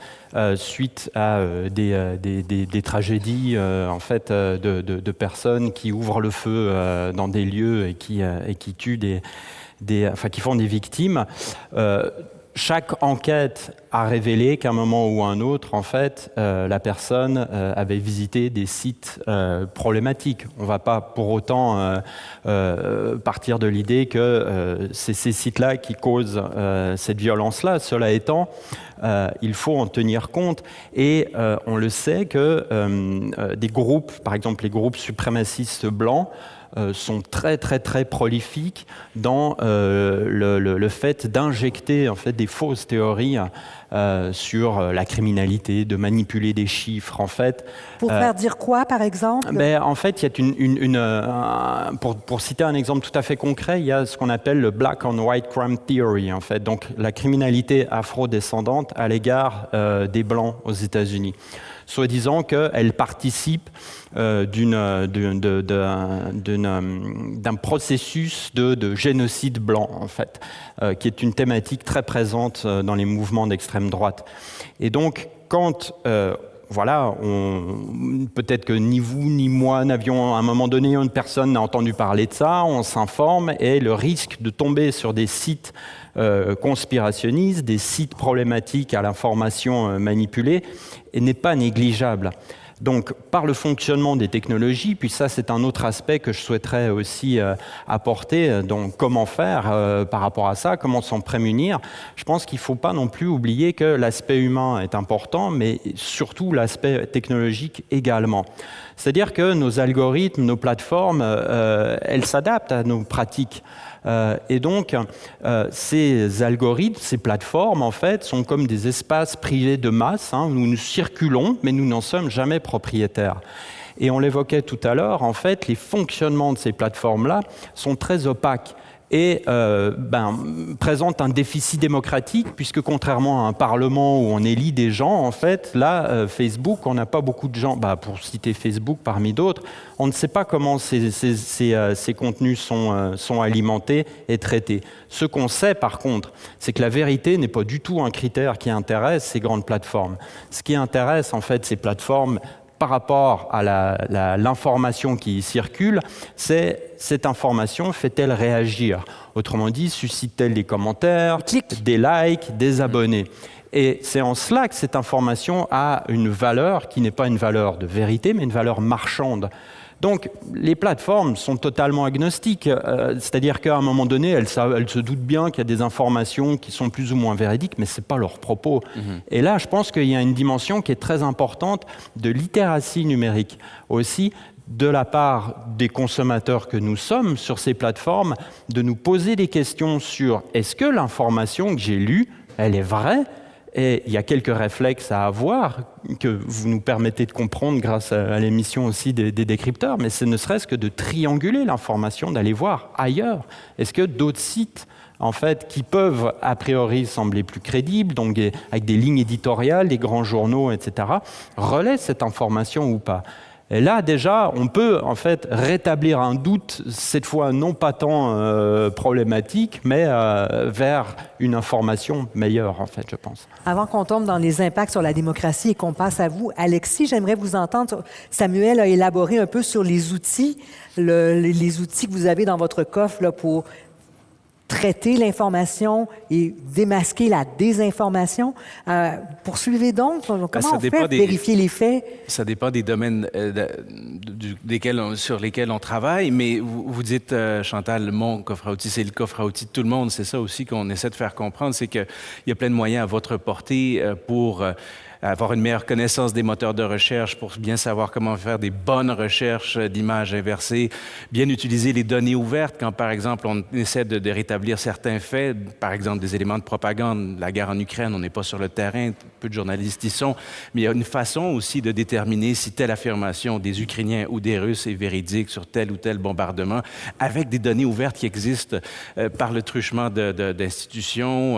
suite à des tragédies en fait de personnes qui ouvrent le feu dans des lieux et qui tuent qui font des victimes. Chaque enquête a révélé qu'à un moment ou à un autre, en fait, la personne avait visité des sites problématiques. On ne va pas pour autant partir de l'idée que c'est ces sites-là qui causent cette violence-là. Cela étant, il faut en tenir compte. Et on le sait que des groupes, par exemple les groupes suprémacistes blancs, sont très très très prolifiques dans le fait d'injecter en fait des fausses théories sur la criminalité, de manipuler des chiffres en fait. Pour faire dire quoi, par exemple? En fait, il y a pour citer un exemple tout à fait concret, il y a ce qu'on appelle le Black on White Crime Theory en fait, donc la criminalité afro-descendante à l'égard des Blancs aux États-Unis, soi-disant qu'elle participe d'un processus de génocide blanc, en fait, qui est une thématique très présente dans les mouvements d'extrême droite. Et donc, quand voilà, peut-être que ni vous ni moi n'avions à un moment donné, une personne n'a entendu parler de ça, on s'informe et le risque de tomber sur des sites conspirationnistes, des sites problématiques à l'information manipulée n'est pas négligeable. Donc, par le fonctionnement des technologies, puis ça, c'est un autre aspect que je souhaiterais aussi apporter, donc comment faire par rapport à ça, comment s'en prémunir. Je pense qu'il ne faut pas non plus oublier que l'aspect humain est important, mais surtout l'aspect technologique également. C'est-à-dire que nos algorithmes, nos plateformes, elles s'adaptent à nos pratiques. Et donc, ces algorithmes, ces plateformes, en fait, sont comme des espaces privés de masse, où nous circulons, mais nous n'en sommes jamais propriétaires. Et on l'évoquait tout à l'heure, en fait, les fonctionnements de ces plateformes-là sont très opaques et présente un déficit démocratique, puisque contrairement à un parlement où on élit des gens, en fait, là, Facebook, on n'a pas beaucoup de gens, pour citer Facebook parmi d'autres, on ne sait pas comment ces contenus sont alimentés et traités. Ce qu'on sait, par contre, c'est que la vérité n'est pas du tout un critère qui intéresse ces grandes plateformes. Ce qui intéresse, en fait, ces plateformes, par rapport à l'information qui circule, c'est cette information fait-elle réagir? Autrement dit, suscite-t-elle des commentaires, des likes, des abonnés? Et c'est en cela que cette information a une valeur qui n'est pas une valeur de vérité, mais une valeur marchande. Donc, les plateformes sont totalement agnostiques, c'est-à-dire qu'à un moment donné, elles se doutent bien qu'il y a des informations qui sont plus ou moins véridiques, mais ce n'est pas leur propos. Et là, je pense qu'il y a une dimension qui est très importante de littératie numérique aussi, de la part des consommateurs que nous sommes sur ces plateformes, de nous poser des questions sur est-ce que l'information que j'ai lue, elle est vraie? Et il y a quelques réflexes à avoir que vous nous permettez de comprendre grâce à l'émission aussi des décrypteurs, mais ce ne serait-ce que de trianguler l'information, d'aller voir ailleurs. Est-ce que d'autres sites, en fait, qui peuvent a priori sembler plus crédibles, donc avec des lignes éditoriales, des grands journaux, etc., relaient cette information ou pas? Et là, déjà, on peut en fait rétablir un doute, cette fois non pas tant problématique, mais vers une information meilleure, en fait, je pense. Avant qu'on tombe dans les impacts sur la démocratie et qu'on passe à vous, Alexis, j'aimerais vous entendre. Samuel a élaboré un peu sur les outils, les outils que vous avez dans votre coffre là, pour traiter l'information et démasquer la désinformation. Poursuivez donc. Comment on fait vérifier les faits? Ça dépend des domaines sur lesquels on travaille, mais vous dites, Chantal, mon coffre à outils, c'est le coffre à outils de tout le monde. C'est ça aussi qu'on essaie de faire comprendre, c'est qu'il y a plein de moyens à votre portée pour avoir une meilleure connaissance des moteurs de recherche pour bien savoir comment faire des bonnes recherches d'images inversées, bien utiliser les données ouvertes quand, par exemple, on essaie de rétablir certains faits, par exemple des éléments de propagande, la guerre en Ukraine, on n'est pas sur le terrain, peu de journalistes y sont, mais il y a une façon aussi de déterminer si telle affirmation des Ukrainiens ou des Russes est véridique sur tel ou tel bombardement, avec des données ouvertes qui existent par le truchement d'institutions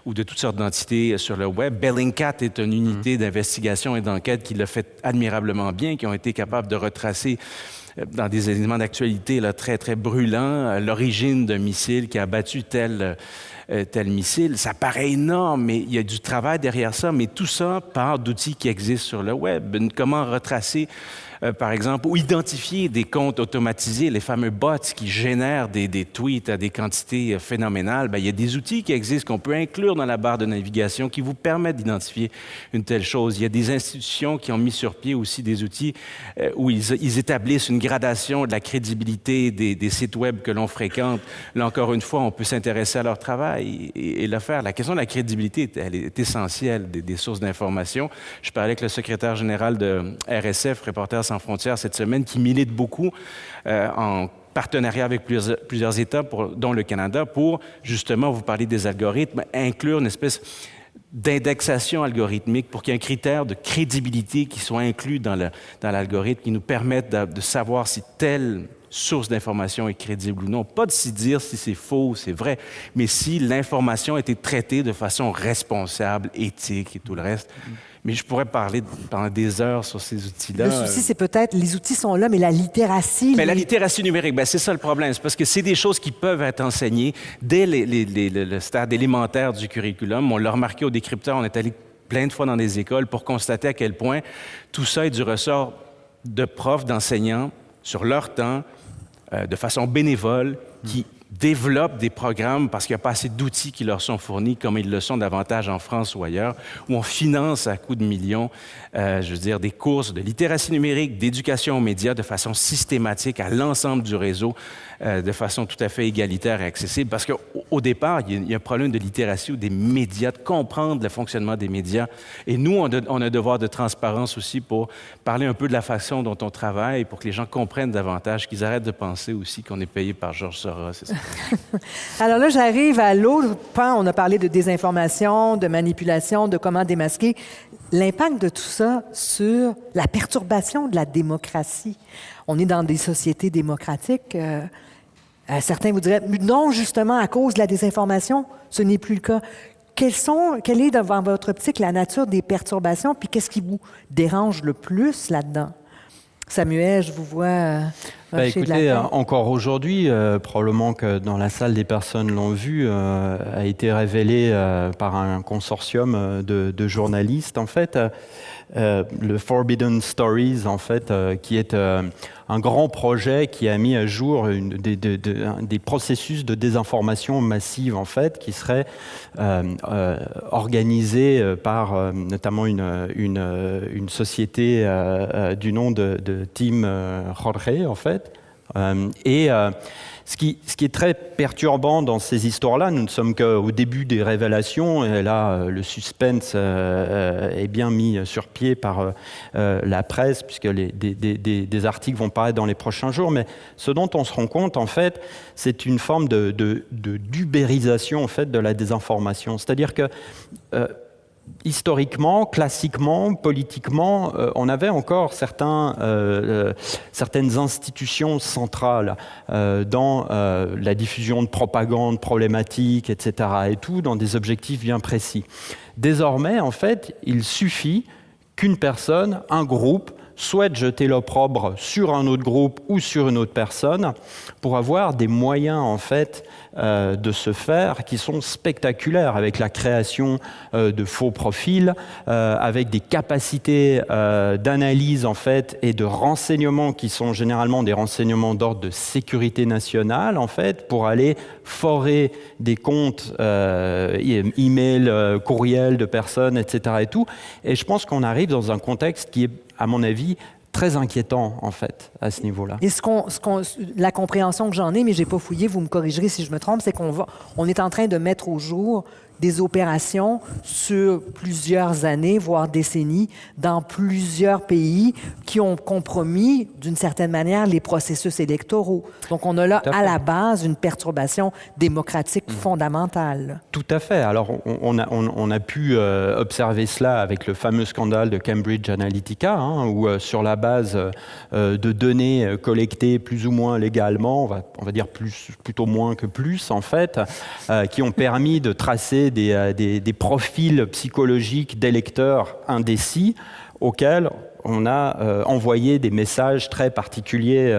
ou de toutes sortes d'entités sur le web. Bellingcat est une unité d'investigation et d'enquête qui l'a fait admirablement bien, qui ont été capables de retracer dans des éléments d'actualité là, très, très brûlants l'origine d'un missile qui a abattu tel missile. Ça paraît énorme, mais il y a du travail derrière ça, mais tout ça part d'outils qui existent sur le web. Comment retracer par exemple, ou identifier des comptes automatisés, les fameux bots qui génèrent des tweets à des quantités phénoménales. Il y a des outils qui existent qu'on peut inclure dans la barre de navigation qui vous permettent d'identifier une telle chose. Il y a des institutions qui ont mis sur pied aussi des outils où ils établissent une gradation de la crédibilité des sites web que l'on fréquente. Là, encore une fois, on peut s'intéresser à leur travail et le faire. La question de la crédibilité, elle est essentielle des sources d'information. Je parlais avec le secrétaire général de RSF, Reporters sans frontières, cette semaine, qui milite beaucoup en partenariat avec plusieurs États, dont le Canada, pour justement, vous parlez des algorithmes, inclure une espèce d'indexation algorithmique pour qu'il y ait un critère de crédibilité qui soit inclus dans l'algorithme, qui nous permette de savoir si telle source d'information est crédible ou non. Pas de s'y dire si c'est faux ou c'est vrai, mais si l'information a été traitée de façon responsable, éthique et tout le reste. Mais je pourrais parler pendant des heures sur ces outils-là. Le souci, c'est peut-être, les outils sont là, mais la littératie... Mais la littératie numérique, c'est ça le problème. C'est parce que c'est des choses qui peuvent être enseignées dès le stade élémentaire du curriculum. On l'a remarqué au décrypteur, on est allé plein de fois dans des écoles pour constater à quel point tout ça est du ressort de profs, d'enseignants, sur leur temps, de façon bénévole, qui développent des programmes parce qu'il n'y a pas assez d'outils qui leur sont fournis, comme ils le sont davantage en France ou ailleurs, où on finance à coups de millions, des courses de littératie numérique, d'éducation aux médias de façon systématique à l'ensemble du réseau, de façon tout à fait égalitaire et accessible. Parce qu'au départ, il y a un problème de littératie ou des médias, de comprendre le fonctionnement des médias. Et nous, on a un devoir de transparence aussi pour parler un peu de la façon dont on travaille, pour que les gens comprennent davantage, qu'ils arrêtent de penser aussi qu'on est payé par Georges Soros. C'est ça. Alors là, j'arrive à l'autre pan. On a parlé de désinformation, de manipulation, de comment démasquer. L'impact de tout ça sur la perturbation de la démocratie. On est dans des sociétés démocratiques. Certains vous diraient, non, justement, à cause de la désinformation, ce n'est plus le cas. Quelle est, dans votre optique, la nature des perturbations, puis qu'est-ce qui vous dérange le plus là-dedans? Samuel, je vous vois... écoutez, encore aujourd'hui, probablement que dans la salle des personnes l'ont vu, a été révélé par un consortium de journalistes, en fait, le Forbidden Stories, en fait, qui est un grand projet qui a mis à jour des processus de désinformation massive, en fait, qui serait organisé par notamment une société du nom de Team Jorge, en fait. Ce qui est très perturbant dans ces histoires-là, nous ne sommes qu'au début des révélations, et là, le suspense est bien mis sur pied par la presse, puisque des articles vont paraître dans les prochains jours, mais ce dont on se rend compte, en fait, c'est une forme d'ubérisation, en fait, de la désinformation. C'est-à-dire que historiquement, classiquement, politiquement, on avait encore certaines institutions centrales dans la diffusion de propagande problématique, etc., et tout, dans des objectifs bien précis. Désormais, en fait, il suffit qu'une personne, un groupe, souhaite jeter l'opprobre sur un autre groupe ou sur une autre personne pour avoir des moyens, en fait, de se faire qui sont spectaculaires, avec la création de faux profils, avec des capacités d'analyse, en fait, et de renseignements qui sont généralement des renseignements d'ordre de sécurité nationale, en fait, pour aller forer des comptes email, courriels de personnes, etc. et tout. Et je pense qu'on arrive dans un contexte qui est, à mon avis, très inquiétant, en fait, à ce niveau-là. Et la compréhension que j'en ai, mais je n'ai pas fouillé, vous me corrigerez si je me trompe, c'est qu'on est en train de mettre au jour des opérations sur plusieurs années, voire décennies, dans plusieurs pays qui ont compromis, d'une certaine manière, les processus électoraux. Donc, on a là, à la base, une perturbation démocratique fondamentale. Tout à fait. Alors, on a pu observer cela avec le fameux scandale de Cambridge Analytica, où, sur la base de données collectées plus ou moins légalement, on va dire plutôt moins que plus, en fait, qui ont permis de tracer des profils psychologiques d'électeurs indécis auxquels on a envoyé des messages très particuliers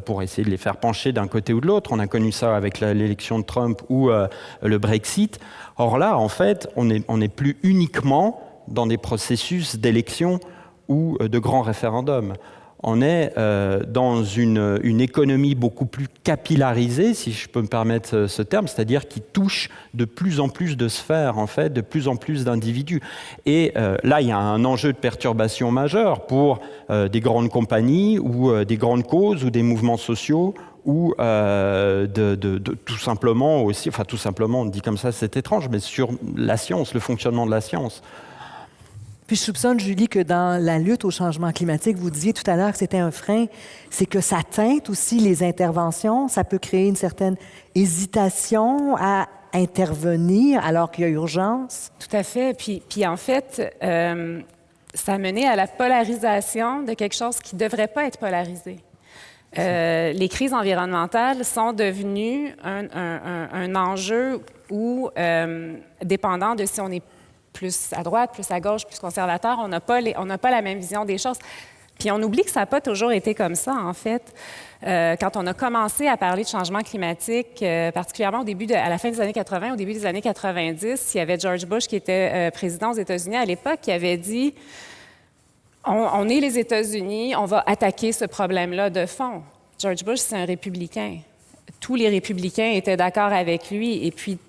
pour essayer de les faire pencher d'un côté ou de l'autre. On a connu ça avec l'élection de Trump ou le Brexit. Or là, en fait, on n'est plus uniquement dans des processus d'élection ou de grands référendums. On est dans une économie beaucoup plus capillarisée, si je peux me permettre ce terme, c'est-à-dire qui touche de plus en plus de sphères, en fait, de plus en plus d'individus. Et là, il y a un enjeu de perturbation majeur pour des grandes compagnies ou des grandes causes ou des mouvements sociaux ou tout simplement aussi, enfin tout simplement, on dit comme ça, c'est étrange, mais sur la science, le fonctionnement de la science. Puis je soupçonne, Julie, que dans la lutte au changement climatique, vous disiez tout à l'heure que c'était un frein, c'est que ça teinte aussi les interventions, ça peut créer une certaine hésitation à intervenir alors qu'il y a urgence. Tout à fait. Puis en fait, ça a mené à la polarisation de quelque chose qui ne devrait pas être polarisé. Les crises environnementales sont devenues un enjeu où, dépendant de si on est plus à droite, plus à gauche, plus conservateur, on n'a pas la même vision des choses. Puis on oublie que ça n'a pas toujours été comme ça, en fait. Quand on a commencé à parler de changement climatique, particulièrement à la fin des années 80, au début des années 90, il y avait George Bush qui était président aux États-Unis à l'époque qui avait dit on est les États-Unis, on va attaquer ce problème-là de fond. George Bush, c'est un républicain. Tous les républicains étaient d'accord avec lui. Et puis,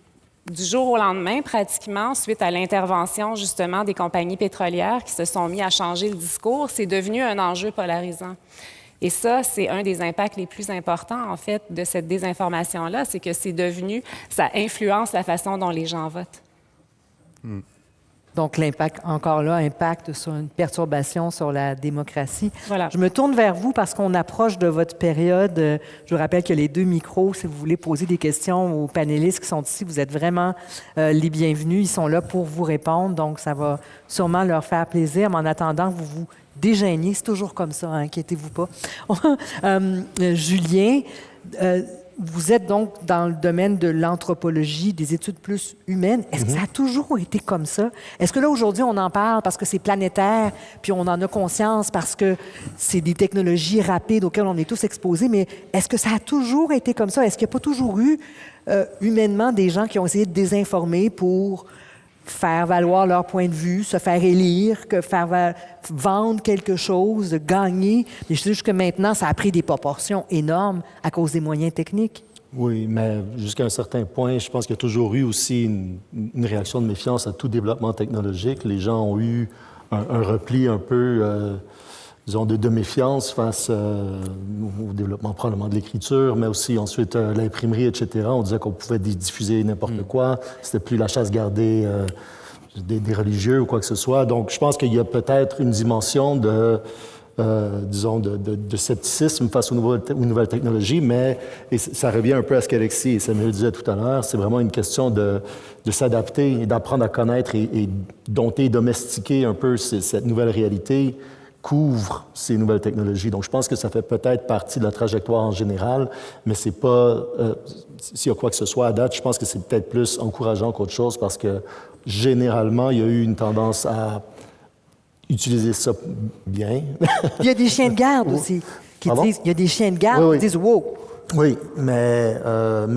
du jour au lendemain, pratiquement, suite à l'intervention, justement, des compagnies pétrolières qui se sont mis à changer le discours, c'est devenu un enjeu polarisant. Et ça, c'est un des impacts les plus importants, en fait, de cette désinformation-là, c'est que ça influence la façon dont les gens votent. Donc, l'impact, encore là, impact sur une perturbation sur la démocratie. Voilà. Je me tourne vers vous parce qu'on approche de votre période. Je vous rappelle qu'il y a les 2 micros. Si vous voulez poser des questions aux panélistes qui sont ici, vous êtes vraiment les bienvenus. Ils sont là pour vous répondre, donc ça va sûrement leur faire plaisir. Mais en attendant, vous vous déjeuniez. C'est toujours comme ça, inquiétez-vous pas. Julien, vous êtes donc dans le domaine de l'anthropologie, des études plus humaines. Est-ce que ça a toujours été comme ça? Est-ce que là, aujourd'hui, on en parle parce que c'est planétaire, puis on en a conscience parce que c'est des technologies rapides auxquelles on est tous exposés, mais est-ce que ça a toujours été comme ça? Est-ce qu'il n'y a pas toujours eu, humainement, des gens qui ont essayé de désinformer pour faire valoir leur point de vue, se faire élire, vendre quelque chose, gagner. Mais je sais juste que maintenant, ça a pris des proportions énormes à cause des moyens techniques. Oui, mais jusqu'à un certain point, je pense qu'il y a toujours eu aussi une réaction de méfiance à tout développement technologique. Les gens ont eu un repli un peu, disons, de méfiance face au développement probablement de l'écriture, mais aussi ensuite l'imprimerie, etc. On disait qu'on pouvait diffuser n'importe quoi. C'était plus la chasse gardée des religieux ou quoi que ce soit. Donc, je pense qu'il y a peut-être une dimension disons, de scepticisme face aux nouvelles technologies, mais et ça revient un peu à ce qu'Alexis et Samuel disaient tout à l'heure, c'est vraiment une question de s'adapter et d'apprendre à connaître et dompter, domestiquer un peu cette nouvelle réalité couvre ces nouvelles technologies. Donc, je pense que ça fait peut-être partie de la trajectoire en général, mais c'est pas... s'il y a quoi que ce soit à date, je pense que c'est peut-être plus encourageant qu'autre chose parce que, généralement, il y a eu une tendance à utiliser ça bien. Il y a des chiens de garde aussi qui disent... Il y a des chiens de garde qui disent « wow ». Oui, mais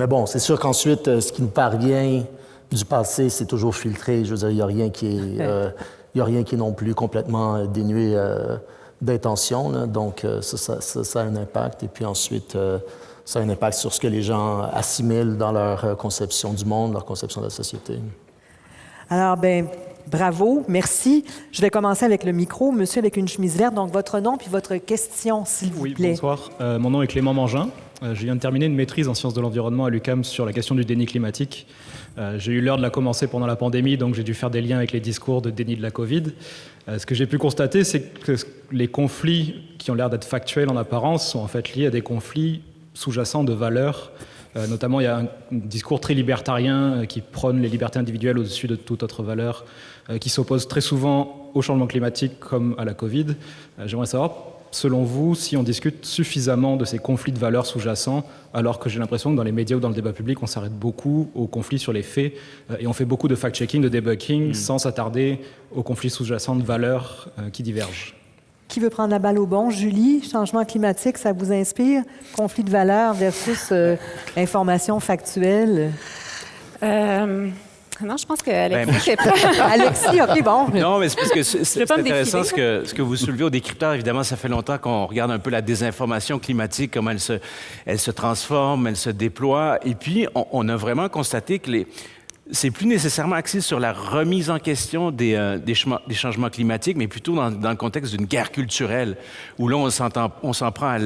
bon, c'est sûr qu'ensuite, ce qui nous parvient du passé, c'est toujours filtré. Je veux dire, il n'y a rien qui est... Il n'y a rien qui est non plus complètement dénué d'intention. Là. Donc, ça a un impact. Et puis ensuite, ça a un impact sur ce que les gens assimilent dans leur conception du monde, leur conception de la société. Alors, bravo, merci. Je vais commencer avec le micro. Monsieur avec une chemise verte, donc votre nom puis votre question, s'il vous plaît. Oui, bonsoir. Mon nom est Clément Mangin. Je viens de terminer une maîtrise en sciences de l'environnement à l'UQAM sur la question du déni climatique. J'ai eu l'heure de la commencer pendant la pandémie, donc j'ai dû faire des liens avec les discours de déni de la COVID. Ce que j'ai pu constater, c'est que les conflits qui ont l'air d'être factuels en apparence sont en fait liés à des conflits sous-jacents de valeurs. Notamment, il y a un discours très libertarien qui prône les libertés individuelles au-dessus de toute autre valeur, qui s'oppose très souvent au changement climatique comme à la COVID. J'aimerais savoir, selon vous, si on discute suffisamment de ces conflits de valeurs sous-jacents, alors que j'ai l'impression que dans les médias ou dans le débat public, on s'arrête beaucoup aux conflits sur les faits et on fait beaucoup de fact-checking, de debunking, sans s'attarder aux conflits sous-jacents de valeurs qui divergent. Qui veut prendre la balle au bon? Julie, changement climatique, ça vous inspire? Conflit de valeurs versus information factuelle? Non, je pense que Alexis, Alexis, OK, bon. Non, mais c'est parce que c'est pas me intéressant décrire. ce que vous soulevez au décrypteur. Évidemment, ça fait longtemps qu'on regarde un peu la désinformation climatique, comment elle se transforme, elle se déploie. Et puis, on a vraiment constaté que c'est plus nécessairement axé sur la remise en question des changements climatiques, mais plutôt dans le contexte d'une guerre culturelle, où là, on s'en prend à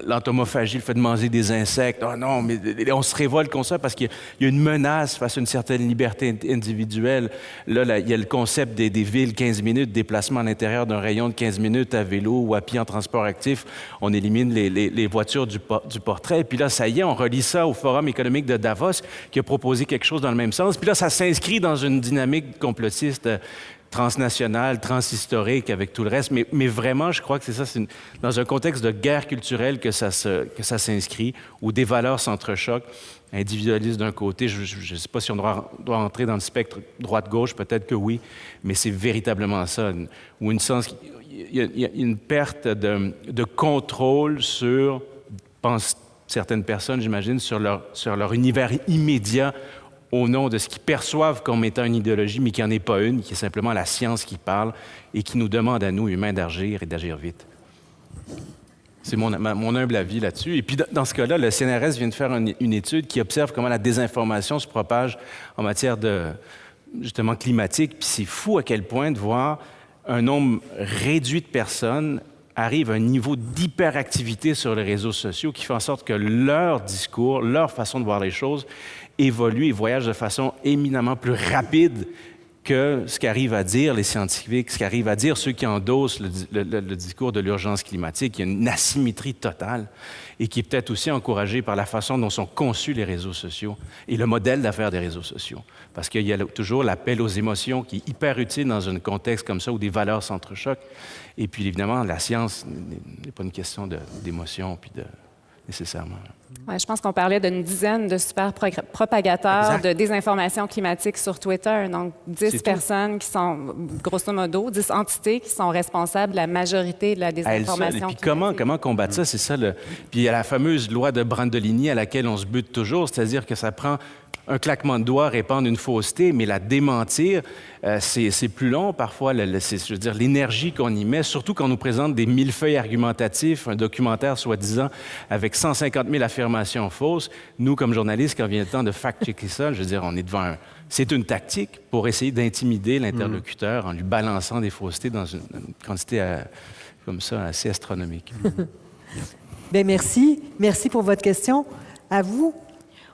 l'entomophagie, le fait de manger des insectes. Oh non, mais on se révolte contre ça parce qu'il y a une menace face à une certaine liberté individuelle. Là, il y a le concept des villes 15 minutes, déplacement à l'intérieur d'un rayon de 15 minutes à vélo ou à pied en transport actif. On élimine les voitures du portrait. Et puis là, ça y est, on relie ça au Forum économique de Davos, qui a proposé quelque chose dans le même sens. Puis là, ça s'inscrit dans une dynamique complotiste transnationale, transhistorique, avec tout le reste. Mais vraiment, je crois que c'est ça, c'est dans un contexte de guerre culturelle que ça s'inscrit, où des valeurs s'entrechoquent, individualistes d'un côté. Je ne sais pas si on doit entrer dans le spectre droite-gauche, peut-être que oui, mais c'est véritablement ça, où il y a une perte de contrôle sur, pensent certaines personnes, j'imagine, sur leur univers immédiat, au nom de ce qu'ils perçoivent comme étant une idéologie, mais qui n'en est pas une, qui est simplement la science qui parle et qui nous demande à nous, humains, d'agir et d'agir vite. C'est mon humble avis là-dessus. Et puis, dans ce cas-là, le CNRS vient de faire une étude qui observe comment la désinformation se propage en matière justement, climatique. Puis c'est fou à quel point de voir un nombre réduit de personnes arrive à un niveau d'hyperactivité sur les réseaux sociaux qui fait en sorte que leur discours, leur façon de voir les choses évolue et voyage de façon éminemment plus rapide que ce qu'arrivent à dire les scientifiques, ce qu'arrivent à dire ceux qui endossent le discours de l'urgence climatique. Il y a une asymétrie totale et qui est peut-être aussi encouragée par la façon dont sont conçus les réseaux sociaux et le modèle d'affaires des réseaux sociaux. Parce qu'il y a toujours l'appel aux émotions qui est hyper utile dans un contexte comme ça où des valeurs s'entrechoquent. Et puis, évidemment, la science n'est pas une question d'émotion, puis nécessairement. Ouais, je pense qu'on parlait d'une dizaine de super propagateurs de désinformation climatique sur Twitter. Donc, 10 personnes qui sont, grosso modo, 10 entités qui sont responsables de la majorité de la désinformation climatique. Et puis comment combattre ça? C'est ça. Puis il y a la fameuse loi de Brandolini à laquelle on se bute toujours, c'est-à-dire que ça prend un claquement de doigts, répandre une fausseté, mais la démentir, c'est plus long parfois. Je veux dire, l'énergie qu'on y met, surtout quand on nous présente des millefeuilles argumentatifs, un documentaire soi-disant avec 150 000 affirmations fausses. Nous, comme journalistes, quand vient le temps de fact-checker ça, je veux dire, on est devant c'est une tactique pour essayer d'intimider l'interlocuteur en lui balançant des faussetés dans une quantité comme ça assez astronomique. Bien, merci. Merci pour votre question. À vous.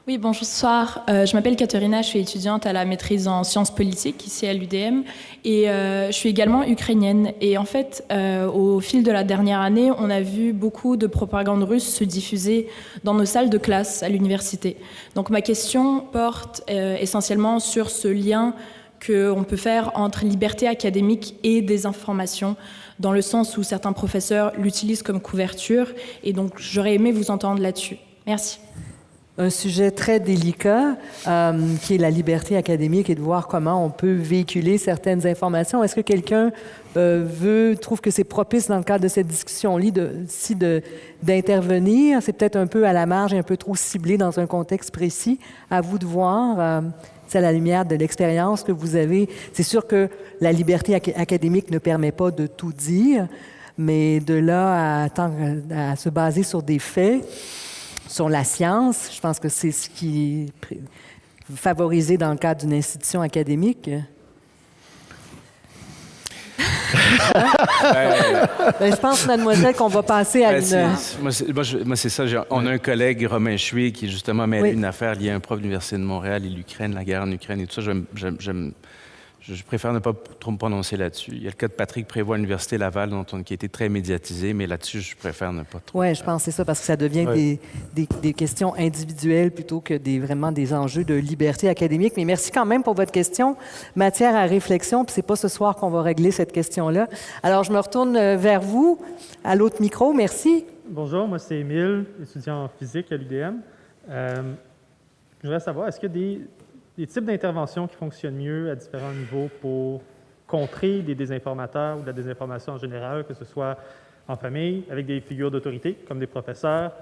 Oui, bonsoir. Je m'appelle Katerina, je suis étudiante à la maîtrise en sciences politiques ici à l'UDM et je suis également ukrainienne. Et en fait, au fil de la dernière année, on a vu beaucoup de propagande russe se diffuser dans nos salles de classe à l'université. Donc ma question porte essentiellement sur ce lien qu'on peut faire entre liberté académique et désinformation, dans le sens où certains professeurs l'utilisent comme couverture. Et donc j'aurais aimé vous entendre là-dessus. Merci. Un sujet très délicat qui est la liberté académique et de voir comment on peut véhiculer certaines informations. Est-ce que quelqu'un trouve que c'est propice dans le cadre de cette discussion-là d'intervenir? C'est peut-être un peu à la marge et un peu trop ciblé dans un contexte précis. À vous de voir. C'est à la lumière de l'expérience que vous avez. C'est sûr que la liberté académique ne permet pas de tout dire, mais de là à se baser sur des faits, sur la science, je pense que c'est ce qui est favorisé dans le cadre d'une institution académique. Je pense, mademoiselle, qu'on va passer à Moi, c'est ça. On a un collègue, Romain Chouet, qui justement mêlé une affaire liée à un prof de l'Université de Montréal et l'Ukraine, la guerre en Ukraine et tout ça. Je préfère ne pas trop me prononcer là-dessus. Il y a le cas de Patrick Prévost à l'Université Laval, qui a été très médiatisé, mais là-dessus, je préfère ne pas trop. Oui, je pense que c'est ça, parce que ça devient des questions individuelles plutôt que vraiment des enjeux de liberté académique. Mais merci quand même pour votre question. Matière à réflexion, puis c'est pas ce soir qu'on va régler cette question-là. Alors, je me retourne vers vous, à l'autre micro. Merci. Bonjour, moi c'est Émile, étudiant en physique à l'UDM. Je voudrais savoir, est-ce qu'il y a des types d'interventions qui fonctionnent mieux à différents niveaux pour contrer des désinformateurs ou de la désinformation en général, que ce soit en famille, avec des figures d'autorité, comme des professeurs,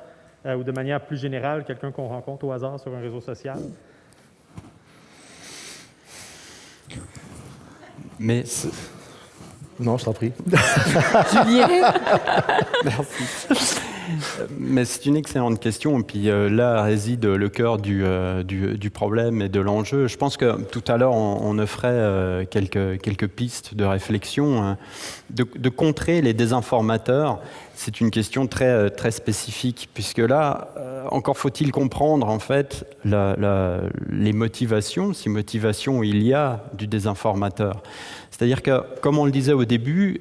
ou de manière plus générale, quelqu'un qu'on rencontre au hasard sur un réseau social? Mais non, je t'en prie. Julien? merci. Mais c'est une excellente question. Et puis là réside le cœur du problème et de l'enjeu. Je pense que tout à l'heure, on offrait quelques pistes de réflexion. De contrer les désinformateurs, c'est une question très, très spécifique, puisque là, encore faut-il comprendre en fait les motivations, si motivation il y a du désinformateur. C'est-à-dire que, comme on le disait au début,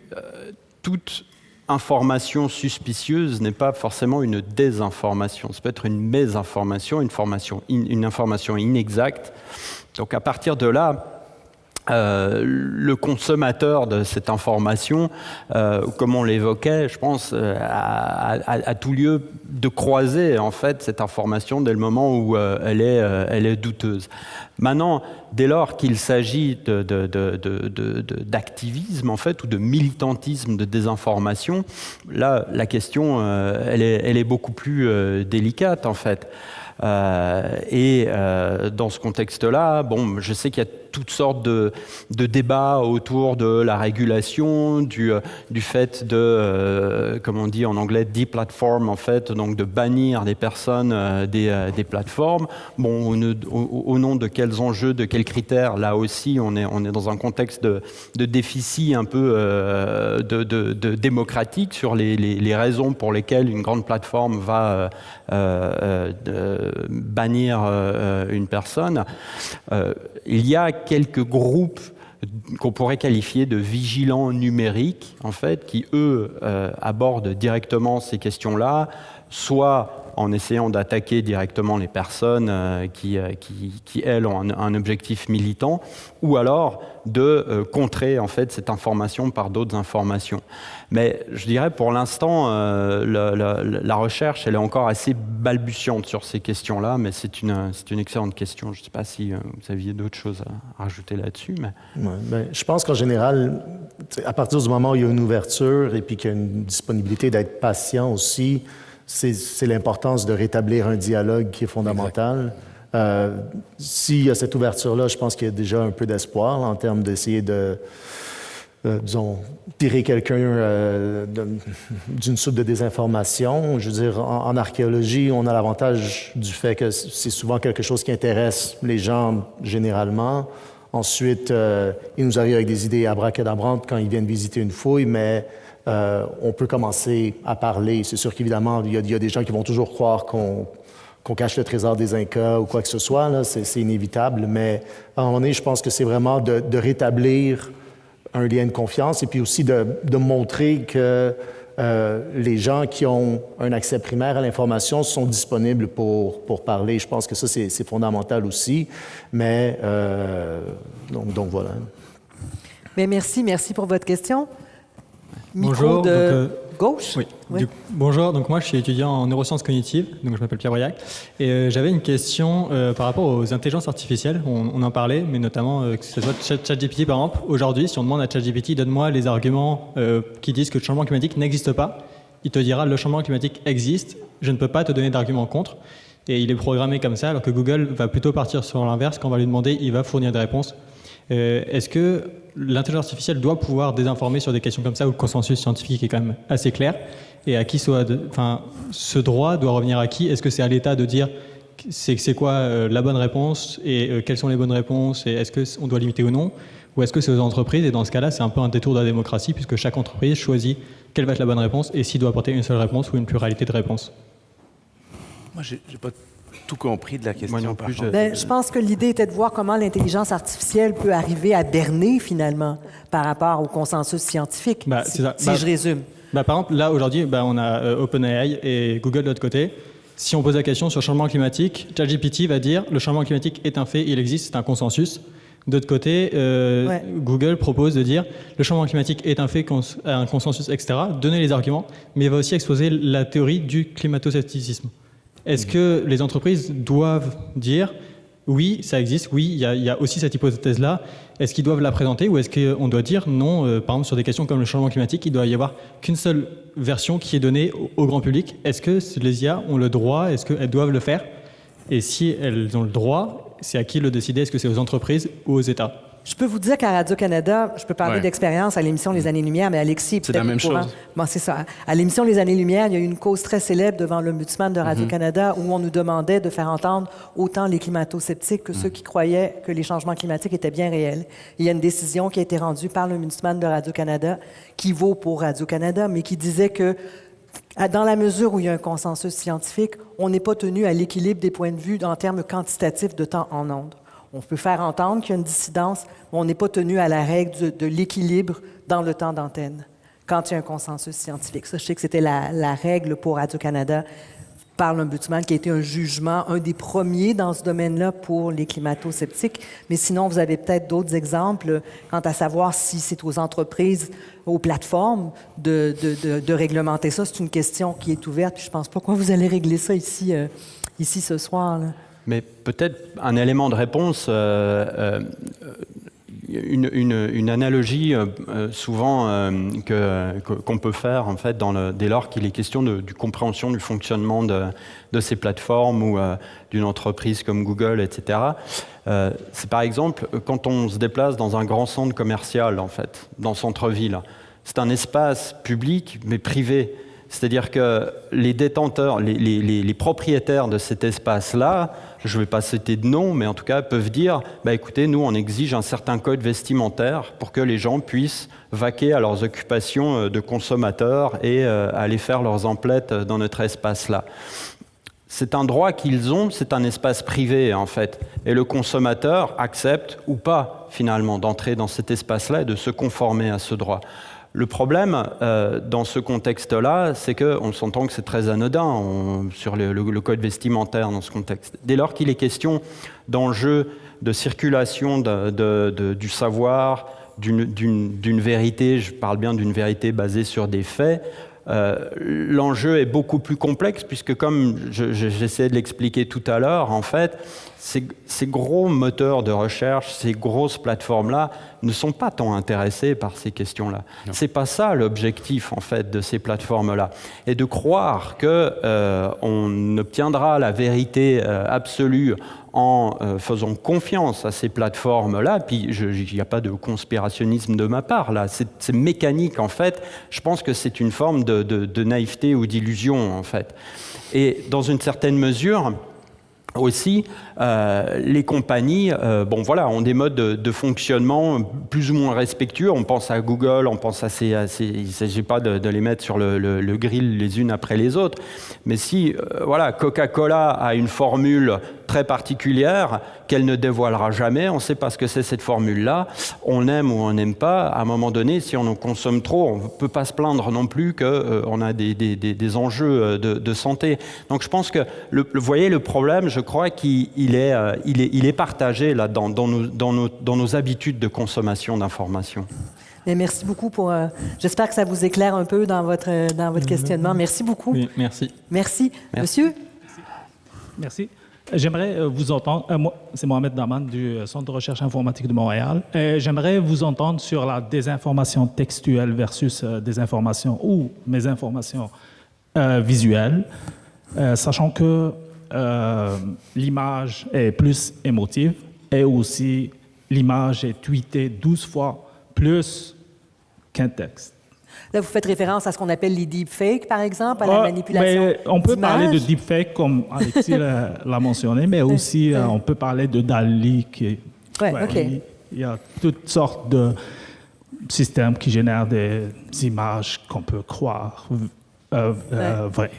toute information suspicieuse n'est pas forcément une désinformation. Ça peut être une mésinformation, une information inexacte. Donc à partir de là, le consommateur de cette information, comme on l'évoquait, je pense, a tout lieu de croiser en fait cette information dès le moment où elle est douteuse. Maintenant, dès lors qu'il s'agit d'activisme en fait ou de militantisme de désinformation, là la question elle est beaucoup plus délicate en fait. Dans ce contexte-là, bon, je sais qu'il y a toutes sortes de débats autour de la régulation, du fait de, comme on dit en anglais, deplatform, en fait, donc de bannir des personnes des plateformes. Bon, au nom de quels enjeux, de quels critères? Là aussi, on est dans un contexte de déficit un peu de démocratique sur les raisons pour lesquelles une grande plateforme va bannir une personne. Il y a quelques groupes qu'on pourrait qualifier de vigilants numériques, en fait, qui, eux, abordent directement ces questions-là, soit en essayant d'attaquer directement les personnes qui elles, ont un objectif militant, ou alors de contrer, en fait, cette information par d'autres informations. Mais je dirais, pour l'instant, la recherche, elle est encore assez balbutiante sur ces questions-là, mais c'est une excellente question. Je ne sais pas si vous aviez d'autres choses à rajouter là-dessus. Mais... Ouais, ben, je pense qu'en général, à partir du moment où il y a une ouverture et puis qu'il y a une disponibilité d'être patient aussi, c'est l'importance de rétablir un dialogue qui est fondamental. S'il y a cette ouverture-là, je pense qu'il y a déjà un peu d'espoir en termes d'essayer de, disons, tirer quelqu'un d'une soupe de désinformation. Je veux dire, en archéologie, on a l'avantage du fait que c'est souvent quelque chose qui intéresse les gens généralement. Ensuite, ils nous arrivent avec des idées abracadabrantes quand ils viennent visiter une fouille, mais on peut commencer à parler. C'est sûr qu'évidemment, il y a des gens qui vont toujours croire qu'on cache le trésor des Incas ou quoi que ce soit, là, c'est inévitable, mais à un moment donné, je pense que c'est vraiment de rétablir un lien de confiance et puis aussi de montrer que les gens qui ont un accès primaire à l'information sont disponibles pour parler. Je pense que ça, c'est fondamental aussi, mais donc voilà. Bien, merci pour votre question. Micro Bonjour. de gauche. Oui. Oui. Bonjour, donc moi je suis étudiant en neurosciences cognitives, donc je m'appelle Pierre Briac, et j'avais une question par rapport aux intelligences artificielles. On en parlait, mais notamment que ce soit ChatGPT par exemple. Aujourd'hui, si on demande à ChatGPT, donne-moi les arguments qui disent que le changement climatique n'existe pas, il te dira le changement climatique existe, je ne peux pas te donner d'arguments contre. Et il est programmé comme ça, alors que Google va plutôt partir sur l'inverse. Quand on va lui demander, il va fournir des réponses. Est-ce que l'intelligence artificielle doit pouvoir désinformer sur des questions comme ça où le consensus scientifique est quand même assez clair? Et à qui ce droit doit revenir à qui? Est-ce que c'est à l'État de dire c'est quoi la bonne réponse et quelles sont les bonnes réponses et est-ce qu'on doit limiter ou non? Ou est-ce que c'est aux entreprises? Et dans ce cas-là, c'est un peu un détour de la démocratie puisque chaque entreprise choisit quelle va être la bonne réponse et s'il doit apporter une seule réponse ou une pluralité de réponses. Moi, j'ai pas tout compris de la question. Moi non plus, Je pense que l'idée était de voir comment l'intelligence artificielle peut arriver à berner, finalement, par rapport au consensus scientifique, si je résume. Par exemple, là, aujourd'hui, on a OpenAI et Google de l'autre côté. Si on pose la question sur le changement climatique, ChatGPT va dire le changement climatique est un fait, il existe, c'est un consensus. D'autre côté, Google propose de dire le changement climatique est un fait, un consensus, etc., donner les arguments, mais il va aussi exposer la théorie du climato-scepticisme. Est-ce que les entreprises doivent dire oui, ça existe, oui, il y a aussi cette hypothèse-là, est-ce qu'ils doivent la présenter ou est-ce qu'on doit dire non, par exemple sur des questions comme le changement climatique, il doit y avoir qu'une seule version qui est donnée au grand public? Est-ce que les IA ont le droit, est-ce qu'elles doivent le faire? Et si elles ont le droit, c'est à qui le décider? Est-ce que c'est aux entreprises ou aux États? Je peux vous dire qu'à Radio-Canada, je peux parler d'expérience à l'émission Les Années-Lumière, mais Alexis... C'est la même chose. Bon, c'est ça. À l'émission Les Années-Lumière, il y a eu une cause très célèbre devant l'Ombudsman de Radio-Canada où on nous demandait de faire entendre autant les climato-sceptiques que ceux qui croyaient que les changements climatiques étaient bien réels. Il y a une décision qui a été rendue par l'Ombudsman de Radio-Canada qui vaut pour Radio-Canada, mais qui disait que dans la mesure où il y a un consensus scientifique, on n'est pas tenu à l'équilibre des points de vue en termes quantitatifs de temps en ondes. On peut faire entendre qu'il y a une dissidence, mais on n'est pas tenu à la règle de l'équilibre dans le temps d'antenne, quand il y a un consensus scientifique. Ça, je sais que c'était la règle pour Radio-Canada par l'Ombudsman, qui a été un jugement, un des premiers dans ce domaine-là pour les climato-sceptiques. Mais sinon, vous avez peut-être d'autres exemples quant à savoir si c'est aux entreprises, aux plateformes de réglementer ça. C'est une question qui est ouverte, puis je ne pense pas que vous allez régler ça ici ce soir, là. Mais peut-être un élément de réponse, une analogie souvent qu'on peut faire en fait dès lors qu'il est question de compréhension du fonctionnement de ces plateformes ou d'une entreprise comme Google, etc. C'est par exemple quand on se déplace dans un grand centre commercial en fait, dans centre-ville. C'est un espace public mais privé. C'est-à-dire que les détenteurs, les propriétaires de cet espace-là, je ne vais pas citer de nom, mais en tout cas peuvent dire écoutez, nous on exige un certain code vestimentaire pour que les gens puissent vaquer à leurs occupations de consommateurs et aller faire leurs emplettes dans notre espace-là. C'est un droit qu'ils ont, c'est un espace privé en fait. Et le consommateur accepte ou pas finalement d'entrer dans cet espace-là et de se conformer à ce droit. Le problème dans ce contexte-là, c'est qu'on s'entend que c'est très anodin sur le code vestimentaire dans ce contexte. Dès lors qu'il est question d'enjeux de circulation du savoir, d'une vérité, je parle bien d'une vérité basée sur des faits, l'enjeu est beaucoup plus complexe puisque, comme j'essayais de l'expliquer tout à l'heure, en fait, ces gros moteurs de recherche, ces grosses plateformes-là ne sont pas tant intéressés par ces questions-là. C'est pas ça l'objectif, en fait, de ces plateformes-là. Et de croire qu'on obtiendra la vérité absolue en faisant confiance à ces plateformes-là, puis il n'y a pas de conspirationnisme de ma part, là, c'est mécanique, en fait. Je pense que c'est une forme de naïveté ou d'illusion, en fait. Et dans une certaine mesure, aussi, les compagnies ont des modes de fonctionnement plus ou moins respectueux. On pense à Google, on pense il ne s'agit pas de les mettre sur le grill les unes après les autres. Mais si Coca-Cola a une formule très particulière qu'elle ne dévoilera jamais, on ne sait pas ce que c'est cette formule-là, on aime ou on n'aime pas, à un moment donné, si on en consomme trop, on ne peut pas se plaindre non plus qu'on a des enjeux de santé. Donc je pense que, vous voyez, le problème, je crois qu'il est partagé là, dans nos habitudes de consommation d'informations. Mais merci beaucoup pour... j'espère que ça vous éclaire un peu dans votre questionnement. Merci beaucoup. Oui, merci. Merci. Monsieur? Merci. J'aimerais vous entendre, moi, c'est Mohamed Daman du Centre de recherche informatique de Montréal. J'aimerais vous entendre sur la désinformation textuelle versus désinformation ou mésinformation visuelle, sachant que l'image est plus émotive et aussi l'image est tweetée 12 fois plus qu'un texte. Là, vous faites référence à ce qu'on appelle les deepfakes, par exemple, à la manipulation mais on peut d'images. parler de deepfake, comme Alexis l'a mentionné, mais aussi on peut parler de DALL-E. Il y a toutes sortes de systèmes qui génèrent des images qu'on peut croire vraies.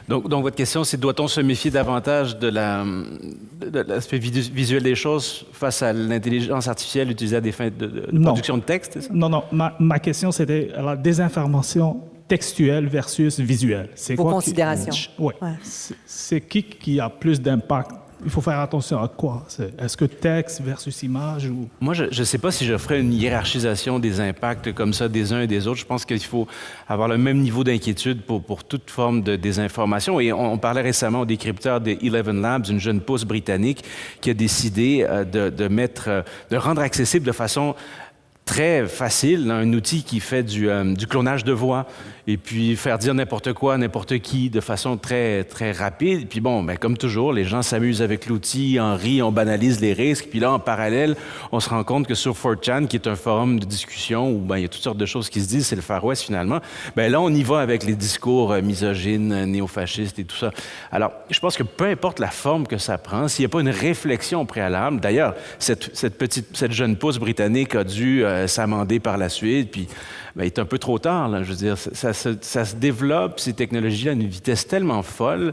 Donc, votre question, c'est doit-on se méfier davantage de l'aspect visuel des choses face à l'intelligence artificielle utilisée à des fins de production de texte? C'est ça? Non. Ma question, c'était la désinformation textuelle versus visuelle. C'est vos considérations. Oui. Ouais. C'est qui a plus d'impact? Il faut faire attention à quoi? Est-ce que texte versus image ou... Moi, je ne sais pas si je ferais une hiérarchisation des impacts comme ça des uns et des autres. Je pense qu'il faut avoir le même niveau d'inquiétude pour toute forme de désinformation. Et on parlait récemment au décrypteur de Eleven Labs, une jeune pousse britannique qui a décidé de rendre accessible de façon très facile, un outil qui fait du clonage de voix et puis faire dire n'importe quoi, n'importe qui de façon très, très rapide. Puis bon, ben, comme toujours, les gens s'amusent avec l'outil, en rient, on banalise les risques. Puis là, en parallèle, on se rend compte que sur 4chan, qui est un forum de discussion où ben, il y a toutes sortes de choses qui se disent, c'est le Far West finalement, ben là, on y va avec les discours misogynes, néofascistes et tout ça. Alors, je pense que peu importe la forme que ça prend, s'il n'y a pas une réflexion préalable, d'ailleurs, cette jeune pousse britannique a dû s'amender par la suite, puis ben, il est un peu trop tard, là. Je veux dire, ça se développe, ces technologies-là, à une vitesse tellement folle.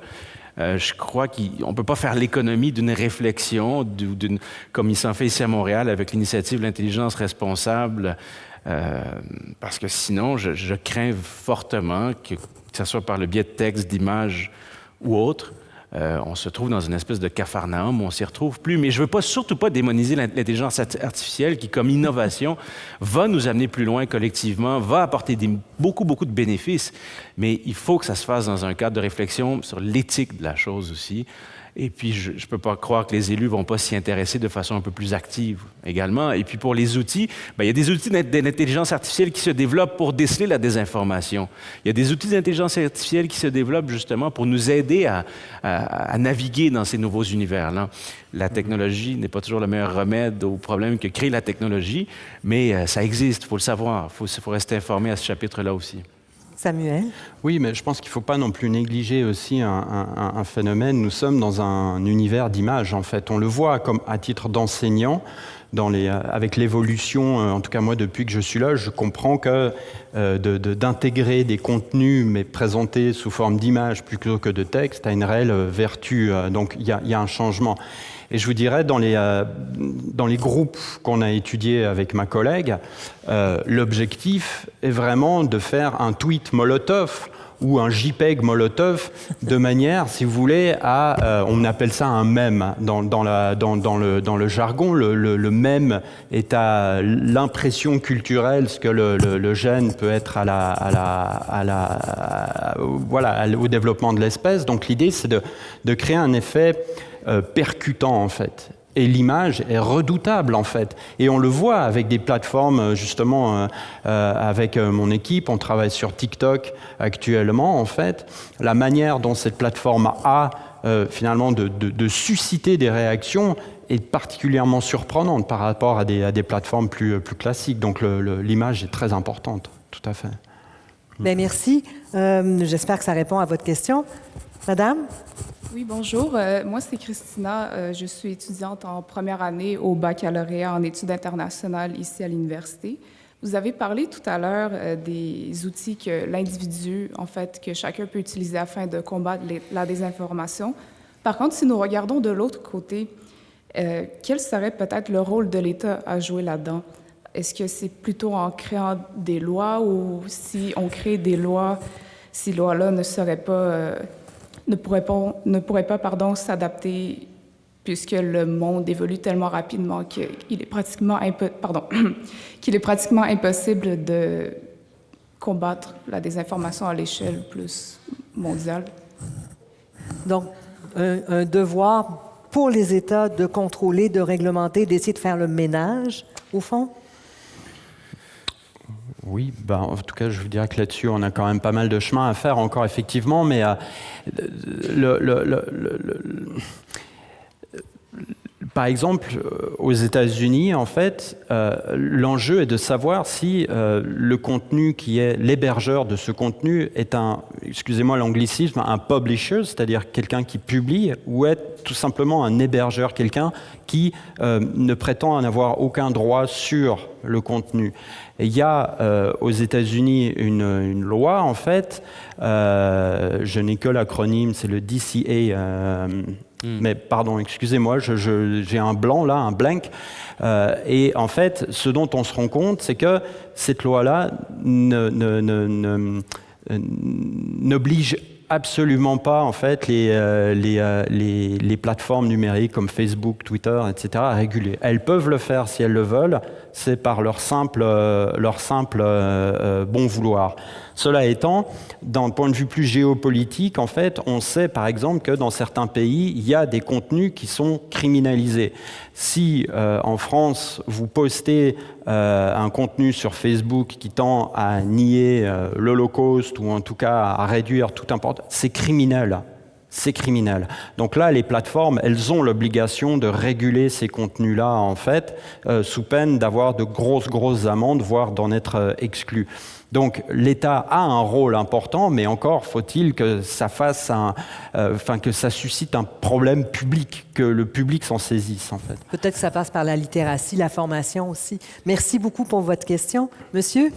Je crois qu'on ne peut pas faire l'économie d'une réflexion, comme il s'en fait ici à Montréal avec l'initiative L'Intelligence responsable, parce que sinon, je crains fortement que ce soit par le biais de textes, d'images ou autres, on se trouve dans une espèce de capharnaüm où on s'y retrouve plus. Mais je ne veux surtout pas démoniser l'intelligence artificielle qui, comme innovation, va nous amener plus loin collectivement, va apporter beaucoup de bénéfices. Mais il faut que ça se fasse dans un cadre de réflexion sur l'éthique de la chose aussi. Et puis, je ne peux pas croire que les élus ne vont pas s'y intéresser de façon un peu plus active également. Et puis, pour les outils, bien, il y a des outils d'intelligence artificielle qui se développent pour déceler la désinformation. Il y a des outils d'intelligence artificielle qui se développent justement pour nous aider à naviguer dans ces nouveaux univers-là. La technologie n'est pas toujours le meilleur remède aux problèmes que crée la technologie, mais ça existe, il faut le savoir. Il faut rester informé à ce chapitre-là aussi. Samuel? Oui, mais je pense qu'il ne faut pas non plus négliger aussi un phénomène. Nous sommes dans un univers d'images, en fait. On le voit comme à titre d'enseignant, avec l'évolution, en tout cas moi depuis que je suis là, je comprends que d'intégrer des contenus, mais présentés sous forme d'images plutôt que de texte, a une réelle vertu. Donc il y a un changement. Et je vous dirais, dans les groupes qu'on a étudiés avec ma collègue, l'objectif est vraiment de faire un tweet Molotov ou un JPEG Molotov de manière, si vous voulez, on appelle ça un mème dans le jargon. Le mème est à l'impression culturelle, ce que le gène peut être au développement de l'espèce. Donc l'idée, c'est de créer un effet percutant, en fait. Et l'image est redoutable, en fait. Et on le voit avec des plateformes, justement, avec mon équipe, on travaille sur TikTok actuellement, en fait. La manière dont cette plateforme a, finalement, de susciter des réactions est particulièrement surprenante par rapport à des plateformes plus classiques. Donc l'image est très importante, tout à fait. Bien, merci. J'espère que ça répond à votre question. Madame? Oui, bonjour. Moi, c'est Christina. Je suis étudiante en première année au baccalauréat en études internationales ici à l'université. Vous avez parlé tout à l'heure des outils que l'individu, en fait, que chacun peut utiliser afin de combattre la désinformation. Par contre, si nous regardons de l'autre côté, quel serait peut-être le rôle de l'État à jouer là-dedans? Est-ce que c'est plutôt en créant des lois ou si on crée des lois, ces lois-là ne pourraient pas s'adapter puisque le monde évolue tellement rapidement qu'il est pratiquement impossible de combattre la désinformation à l'échelle plus mondiale. Donc, un devoir pour les États de contrôler, de réglementer, d'essayer de faire le ménage, au fond? Oui, en tout cas, je vous dirais que là-dessus, on a quand même pas mal de chemin à faire encore, effectivement, mais par exemple, aux États-Unis, en fait, l'enjeu est de savoir si le contenu qui est l'hébergeur de ce contenu est excusez-moi l'anglicisme, un publisher, c'est-à-dire quelqu'un qui publie, ou est tout simplement un hébergeur, quelqu'un qui ne prétend en avoir aucun droit sur le contenu. Et il y a aux États-Unis une loi, en fait, je n'ai que l'acronyme, c'est le DCA. Mais pardon, excusez-moi, j'ai un blanc là, un blank. Et en fait, ce dont on se rend compte, c'est que cette loi-là n'oblige absolument pas en fait les plateformes numériques comme Facebook, Twitter, etc. à réguler. Elles peuvent le faire si elles le veulent. c'est par leur simple bon vouloir. Cela étant, d'un point de vue plus géopolitique, en fait, on sait par exemple que dans certains pays, il y a des contenus qui sont criminalisés. Si en France, vous postez un contenu sur Facebook qui tend à nier l'Holocauste ou en tout cas à réduire toute importance, c'est criminel. C'est criminel. Donc là, les plateformes, elles ont l'obligation de réguler ces contenus-là, en fait, sous peine d'avoir de grosses amendes, voire d'en être exclus. Donc l'État a un rôle important, mais encore faut-il que ça que ça suscite un problème public, que le public s'en saisisse, en fait. Peut-être que ça passe par la littératie, la formation aussi. Merci beaucoup pour votre question. Monsieur?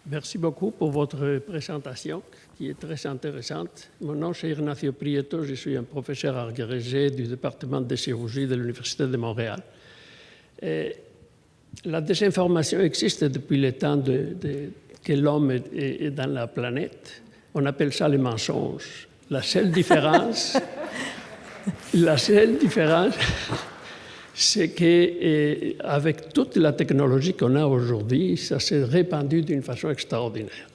Merci beaucoup pour votre présentation, qui est très intéressante. Mon nom est Ignacio Prieto, je suis un professeur agrégé du département de chirurgie de l'Université de Montréal. La désinformation existe depuis le temps que l'homme est dans la planète. On appelle ça les mensonges. La seule différence, c'est qu'avec toute la technologie qu'on a aujourd'hui, ça s'est répandu d'une façon extraordinaire.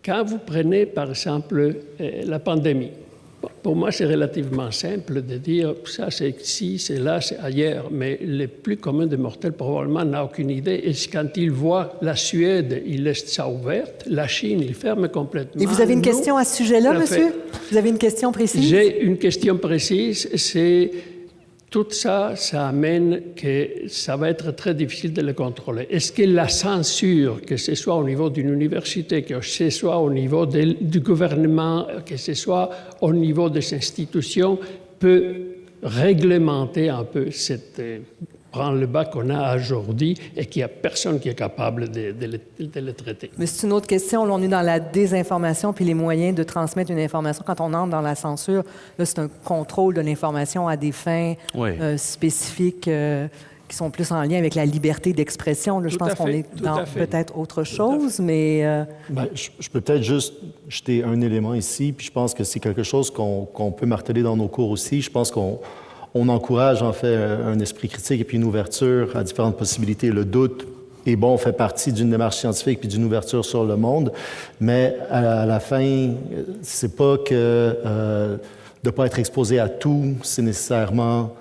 Quand vous prenez, par exemple, la pandémie, pour moi, c'est relativement simple de dire ça, c'est ici, c'est là, c'est ailleurs. Mais le plus commun des mortels, probablement, n'a aucune idée. Et quand il voit la Suède, il laisse ça ouverte. La Chine, il ferme complètement. Et vous avez une question à ce sujet-là, monsieur? Vous avez une question précise? J'ai une question précise. C'est tout ça, ça amène que ça va être très difficile de le contrôler. Est-ce que la censure, que ce soit au niveau d'une université, que ce soit au niveau du gouvernement, que ce soit au niveau des institutions, peut réglementer un peu prendre le bas qu'on a aujourd'hui et qu'il n'y a personne qui est capable de le traiter? Mais c'est une autre question. Là, on est dans la désinformation puis les moyens de transmettre une information. Quand on entre dans la censure, là, c'est un contrôle de l'information à des fins spécifiques qui sont plus en lien avec la liberté d'expression. Là, je pense qu'on est dans peut-être autre chose, mais... Je peux peut-être juste jeter un élément ici, puis je pense que c'est quelque chose qu'on peut marteler dans nos cours aussi. Je pense qu'on encourage en fait un esprit critique et puis une ouverture à différentes possibilités. Le doute est bon, fait partie d'une démarche scientifique puis d'une ouverture sur le monde, mais à la fin, c'est pas que de pas être exposé à tout, c'est nécessairement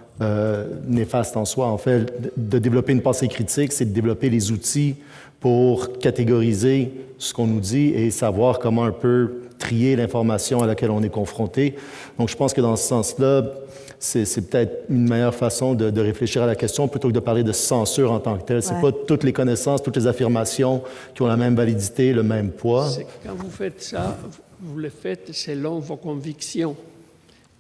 néfaste en soi. En fait, de développer une pensée critique, c'est de développer les outils pour catégoriser ce qu'on nous dit et savoir comment un peu trier l'information à laquelle on est confronté. Donc, je pense que dans ce sens-là, c'est peut-être une meilleure façon de réfléchir à la question plutôt que de parler de censure en tant que telle. C'est pas toutes les connaissances, toutes les affirmations qui ont la même validité, le même poids. Quand vous faites ça, vous le faites selon vos convictions.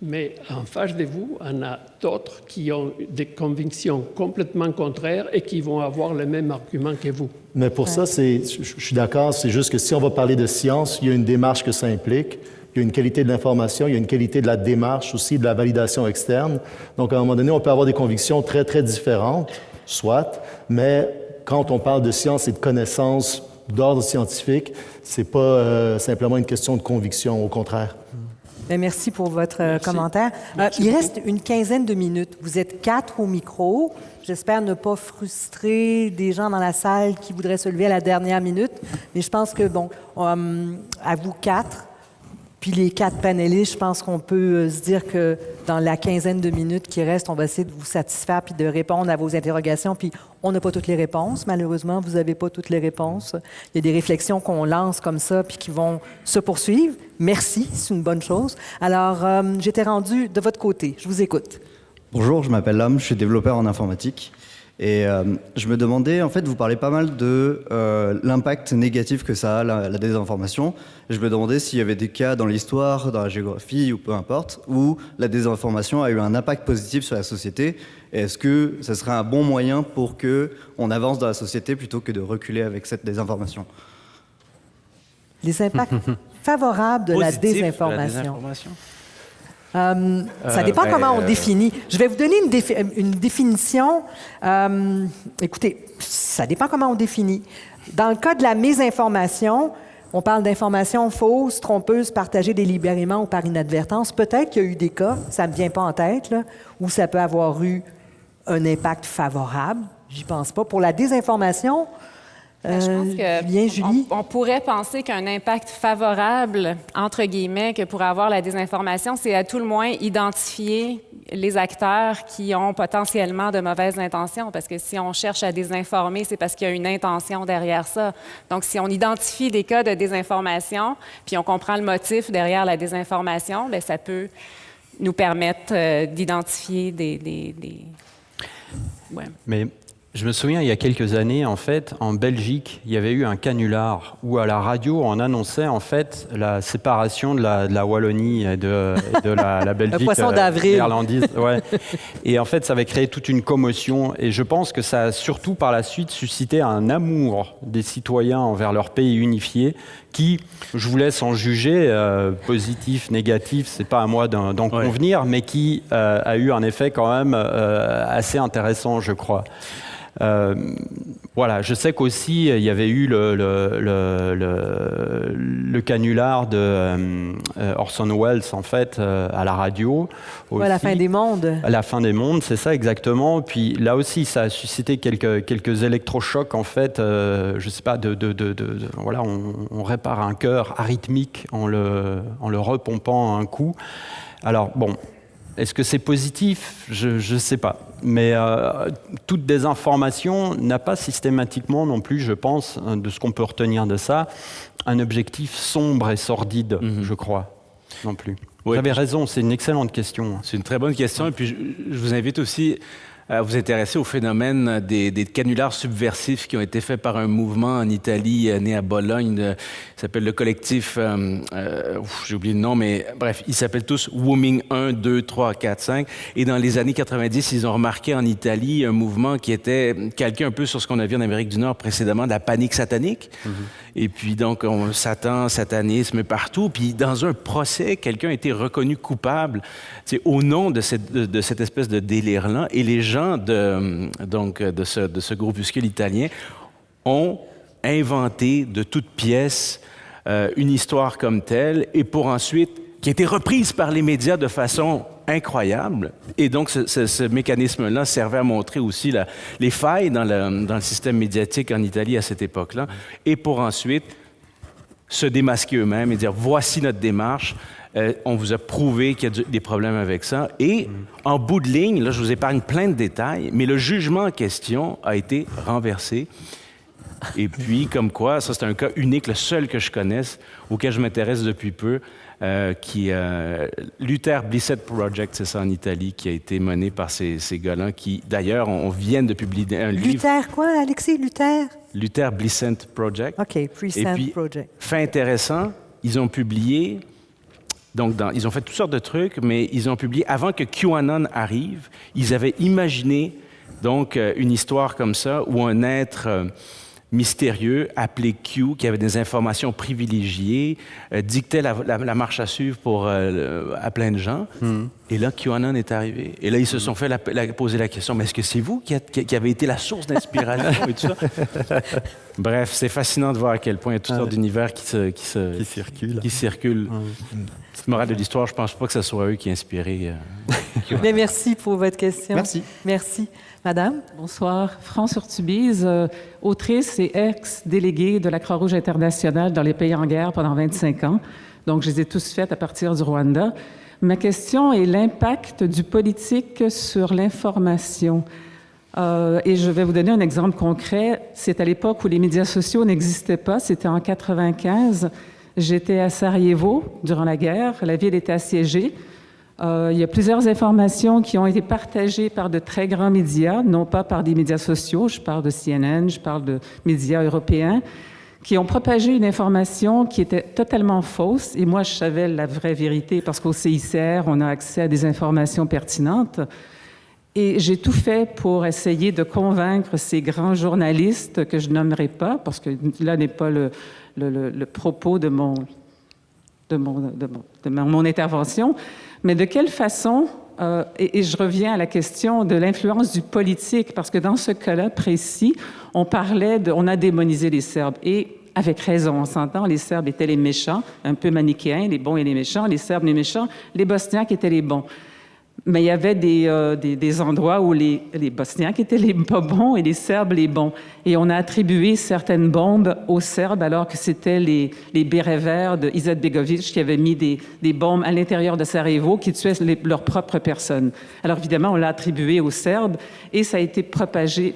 Mais en face de vous, on a d'autres qui ont des convictions complètement contraires et qui vont avoir le même argument que vous. Mais pour ça, je suis d'accord, c'est juste que si on va parler de science, il y a une démarche que ça implique. Il y a une qualité de l'information, il y a une qualité de la démarche aussi, de la validation externe. Donc, à un moment donné, on peut avoir des convictions très, très différentes, soit, mais quand on parle de science et de connaissances d'ordre scientifique, c'est pas simplement une question de conviction, au contraire. Bien, merci pour votre commentaire. Il reste une quinzaine de minutes. Vous êtes 4 au micro. J'espère ne pas frustrer des gens dans la salle qui voudraient se lever à la dernière minute. Mais je pense que, bon, à vous 4, puis les 4 panélistes, je pense qu'on peut se dire que dans la quinzaine de minutes qui reste, on va essayer de vous satisfaire puis de répondre à vos interrogations. Puis on n'a pas toutes les réponses, malheureusement. Vous n'avez pas toutes les réponses. Il y a des réflexions qu'on lance comme ça puis qui vont se poursuivre. Merci, c'est une bonne chose. Alors, j'étais rendu de votre côté. Je vous écoute. Bonjour, je m'appelle Lam, je suis développeur en informatique. Et je me demandais, en fait, vous parlez pas mal de l'impact négatif que ça a, la désinformation. Je me demandais s'il y avait des cas dans l'histoire, dans la géographie ou peu importe, où la désinformation a eu un impact positif sur la société. Et est-ce que ça serait un bon moyen pour qu'on avance dans la société plutôt que de reculer avec cette désinformation? Les impacts favorables de la désinformation. Ça dépend comment on définit. Je vais vous donner une définition. Écoutez, ça dépend comment on définit. Dans le cas de la mésinformation, on parle d'informations fausses, trompeuses, partagées délibérément ou par inadvertance. Peut-être qu'il y a eu des cas, ça ne me vient pas en tête, là, où ça peut avoir eu un impact favorable? J'y pense pas. Pour la désinformation, je pense qu'on pourrait penser qu'un impact favorable, entre guillemets, que pourrait avoir la désinformation, c'est à tout le moins identifier les acteurs qui ont potentiellement de mauvaises intentions. Parce que si on cherche à désinformer, c'est parce qu'il y a une intention derrière ça. Donc, si on identifie des cas de désinformation, puis on comprend le motif derrière la désinformation, bien, ça peut nous permettre d'identifier des... Ouais. Mais je me souviens, il y a quelques années, en fait, en Belgique, il y avait eu un canular où à la radio, on annonçait en fait la séparation de la Wallonie et de la Belgique Le poisson d'avril. néerlandaise. Ouais. Et en fait, ça avait créé toute une commotion. Et je pense que ça a surtout par la suite suscité un amour des citoyens envers leur pays unifié qui, je vous laisse en juger, positif, négatif, c'est pas à moi d'en convenir, mais qui a eu un effet quand même assez intéressant, je crois. Voilà, je sais qu'aussi il y avait eu le canular de Orson Welles en fait à la radio. À la fin des mondes. À la fin des mondes, c'est ça exactement. Puis là aussi, ça a suscité quelques électrochocs en fait. Je sais pas, voilà, on répare un cœur arythmique en le repompant un coup. Alors bon. Est-ce que c'est positif? Je ne sais pas. Mais toute désinformation n'a pas systématiquement non plus, je pense, de ce qu'on peut retenir de ça, un objectif sombre et sordide, je crois, non plus. Vous avez raison, c'est une excellente question. C'est une très bonne question. Et puis, je vous invite aussi à vous intéresser au phénomène des canulars subversifs qui ont été faits par un mouvement en Italie né à Bologne, qui s'appelle le collectif, j'ai oublié le nom, mais bref, ils s'appellent tous Wooming 1, 2, 3, 4, 5. Et dans les années 90, ils ont remarqué en Italie un mouvement qui était calqué un peu sur ce qu'on a vu en Amérique du Nord précédemment, de la panique satanique. Et puis donc, Satan, satanisme partout. Puis dans un procès, quelqu'un a été reconnu coupable au nom de cette espèce de délire-là. Et les gens de ce groupuscule italien ont inventé de toutes pièces une histoire comme telle, et pour ensuite, qui a été reprise par les médias de façon incroyable. Et donc, ce mécanisme-là servait à montrer aussi les failles dans le système médiatique en Italie à cette époque-là, et pour ensuite se démasquer eux-mêmes et dire, voici notre démarche, on vous a prouvé qu'il y a des problèmes avec ça. Et en bout de ligne, là, je vous épargne plein de détails, mais le jugement en question a été renversé. Et puis, comme quoi, ça c'est un cas unique, le seul que je connaisse, auquel je m'intéresse depuis peu, qui Luther Blissett Project, c'est ça en Italie, qui a été mené par ces gars-là, qui d'ailleurs, on vient de publier un livre. Luther quoi, Alexis? Luther Blissett Project. OK, Blissett Project. Fait intéressant, ils ont publié, donc ils ont fait toutes sortes de trucs, mais ils ont publié, avant que QAnon arrive, ils avaient imaginé donc une histoire comme ça, où un être mystérieux appelé Q, qui avait des informations privilégiées, dictait la marche à suivre à plein de gens. Et là, QAnon est arrivé. Et là, ils se sont fait poser la question, mais est-ce que c'est vous qui avez été la source d'inspiration et tout ça? Bref, c'est fascinant de voir à quel point il y a toutes sortes d'univers qui circulent. Petite morale de l'histoire, je ne pense pas que ce soit eux qui ont inspiré QAnon. Mais merci pour votre question. Merci. Madame? Bonsoir. France Urtubise, autrice et ex-déléguée de la Croix-Rouge internationale dans les pays en guerre pendant 25 ans. Donc, je les ai tous faites à partir du Rwanda. Ma question est l'impact du politique sur l'information. Et je vais vous donner un exemple concret. C'est à l'époque où les médias sociaux n'existaient pas. C'était en 1995. J'étais à Sarajevo durant la guerre. La ville était assiégée. Il y a plusieurs informations qui ont été partagées par de très grands médias, non pas par des médias sociaux, je parle de CNN, je parle de médias européens, qui ont propagé une information qui était totalement fausse. Et moi, je savais la vraie vérité parce qu'au CICR, on a accès à des informations pertinentes. Et j'ai tout fait pour essayer de convaincre ces grands journalistes que je nommerai pas, parce que là n'est pas le propos de mon intervention, mais de quelle façon, et je reviens à la question de l'influence du politique, parce que dans ce cas-là précis, on a démonisé les Serbes, et avec raison, on s'entend, les Serbes étaient les méchants, un peu manichéens, les bons et les méchants, les Serbes les méchants, les Bosniaques étaient les bons. Mais il y avait des endroits où les Bosniaques étaient les pas bons et les Serbes les bons. Et on a attribué certaines bombes aux Serbes alors que c'était les bérets verts de Izetbegovic qui avaient mis des bombes à l'intérieur de Sarajevo qui tuaient leurs propres personnes. Alors évidemment, on l'a attribué aux Serbes et ça a été propagé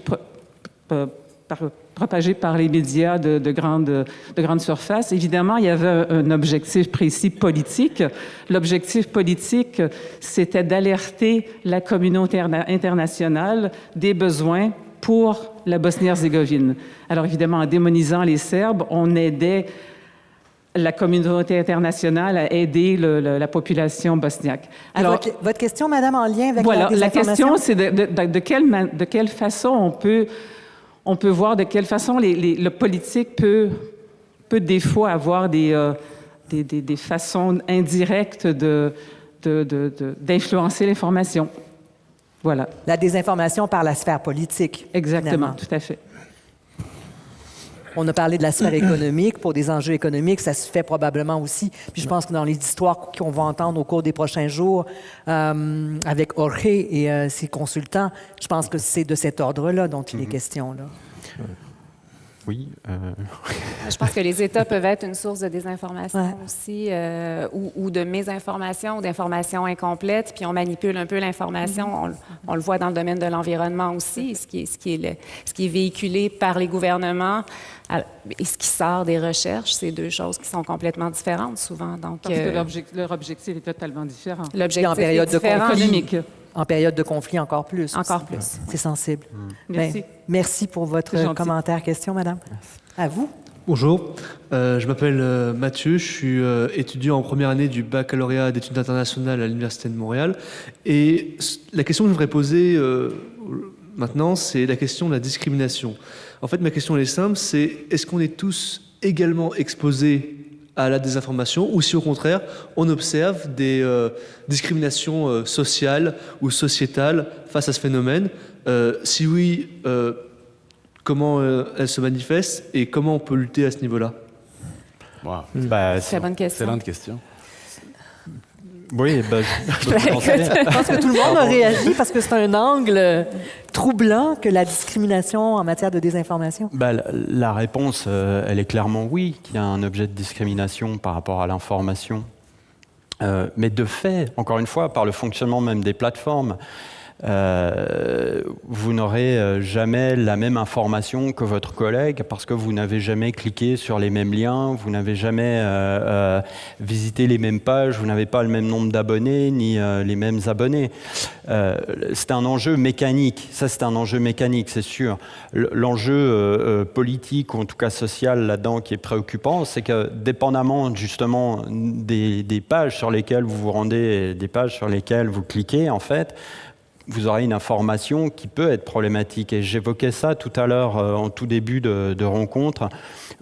par les médias de grande surface. Évidemment, il y avait un objectif précis politique. L'objectif politique, c'était d'alerter la communauté internationale des besoins pour la Bosnie-Herzégovine. Alors évidemment, en démonisant les Serbes, on aidait la communauté internationale à aider la population bosniaque. Alors, votre question, madame, en lien avec la question, c'est de quelle façon on peut voir de quelle façon le politique peut des fois avoir des façons indirectes d'influencer l'information. Voilà. La désinformation par la sphère politique. Exactement, finalement. Tout à fait. On a parlé de la sphère économique. Pour des enjeux économiques, ça se fait probablement aussi. Puis je pense que dans les histoires qu'on va entendre au cours des prochains jours avec Jorge et ses consultants, je pense que c'est de cet ordre-là dont il est question. Là. Oui. Je pense que les États peuvent être une source de désinformation aussi, ou de mésinformation, ou d'informations incomplètes, puis on manipule un peu l'information. On le voit dans le domaine de l'environnement aussi, ce qui est véhiculé par les gouvernements et ce qui sort des recherches, c'est deux choses qui sont complètement différentes souvent. Donc, parce que leur objectif est totalement différent. L'objectif en période est différent. économique. En période de conflit, encore plus. Encore plus. C'est sensible. Merci. Merci pour votre commentaire, question, madame. Merci. À vous. Bonjour, je m'appelle Mathieu, je suis étudiant en première année du baccalauréat d'études internationales à l'Université de Montréal. Et la question que je voudrais poser maintenant, c'est la question de la discrimination. En fait, ma question elle est simple, c'est est-ce qu'on est tous également exposés à la désinformation ou si au contraire on observe des discriminations sociales ou sociétales face à ce phénomène. Si oui, comment elles se manifestent et comment on peut lutter à ce niveau-là? Wow. Très bonne question. Excellente question. Oui, je pense que tout le monde a réagi parce que c'est un angle troublant que la discrimination en matière de désinformation. La réponse, elle est clairement oui, qu'il y a un objet de discrimination par rapport à l'information. Mais de fait, encore une fois, par le fonctionnement même des plateformes, vous n'aurez jamais la même information que votre collègue parce que vous n'avez jamais cliqué sur les mêmes liens, vous n'avez jamais visité les mêmes pages, vous n'avez pas le même nombre d'abonnés ni les mêmes abonnés. C'est un enjeu mécanique, ça c'est un enjeu mécanique, c'est sûr. L'enjeu politique ou en tout cas social là-dedans qui est préoccupant, c'est que dépendamment justement des pages sur lesquelles vous vous rendez, des pages sur lesquelles vous cliquez en fait, vous aurez une information qui peut être problématique. Et j'évoquais ça tout à l'heure en tout début de rencontre,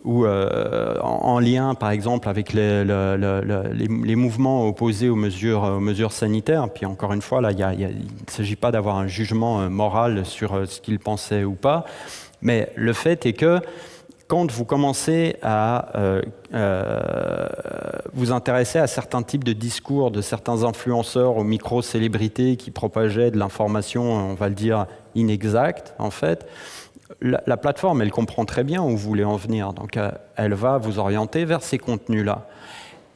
où en lien, par exemple, avec les mouvements opposés aux mesures sanitaires. Puis encore une fois, là, il ne s'agit pas d'avoir un jugement moral sur ce qu'ils pensaient ou pas. Mais le fait est que quand vous commencez à vous intéresser à certains types de discours de certains influenceurs ou micro-célébrités qui propageaient de l'information, on va le dire, inexacte, en fait, la plateforme, elle comprend très bien où vous voulez en venir. Donc, elle va vous orienter vers ces contenus-là.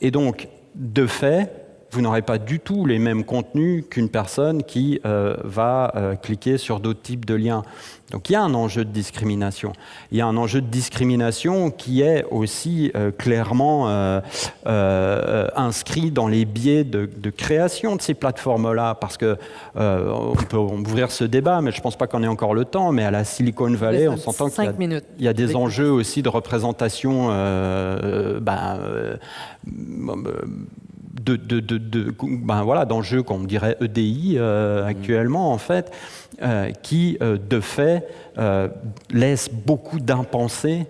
Et donc, de fait, vous n'aurez pas du tout les mêmes contenus qu'une personne qui va cliquer sur d'autres types de liens. Donc il y a un enjeu de discrimination. Il y a un enjeu de discrimination qui est aussi clairement inscrit dans les biais de création de ces plateformes-là, parce que on peut ouvrir ce débat, mais je ne pense pas qu'on ait encore le temps, mais à la Silicon Valley, on s'entend qu'il y a des enjeux aussi de représentation d'enjeux qu'on dirait EDI actuellement, en fait, qui, de fait, laissent beaucoup d'impensés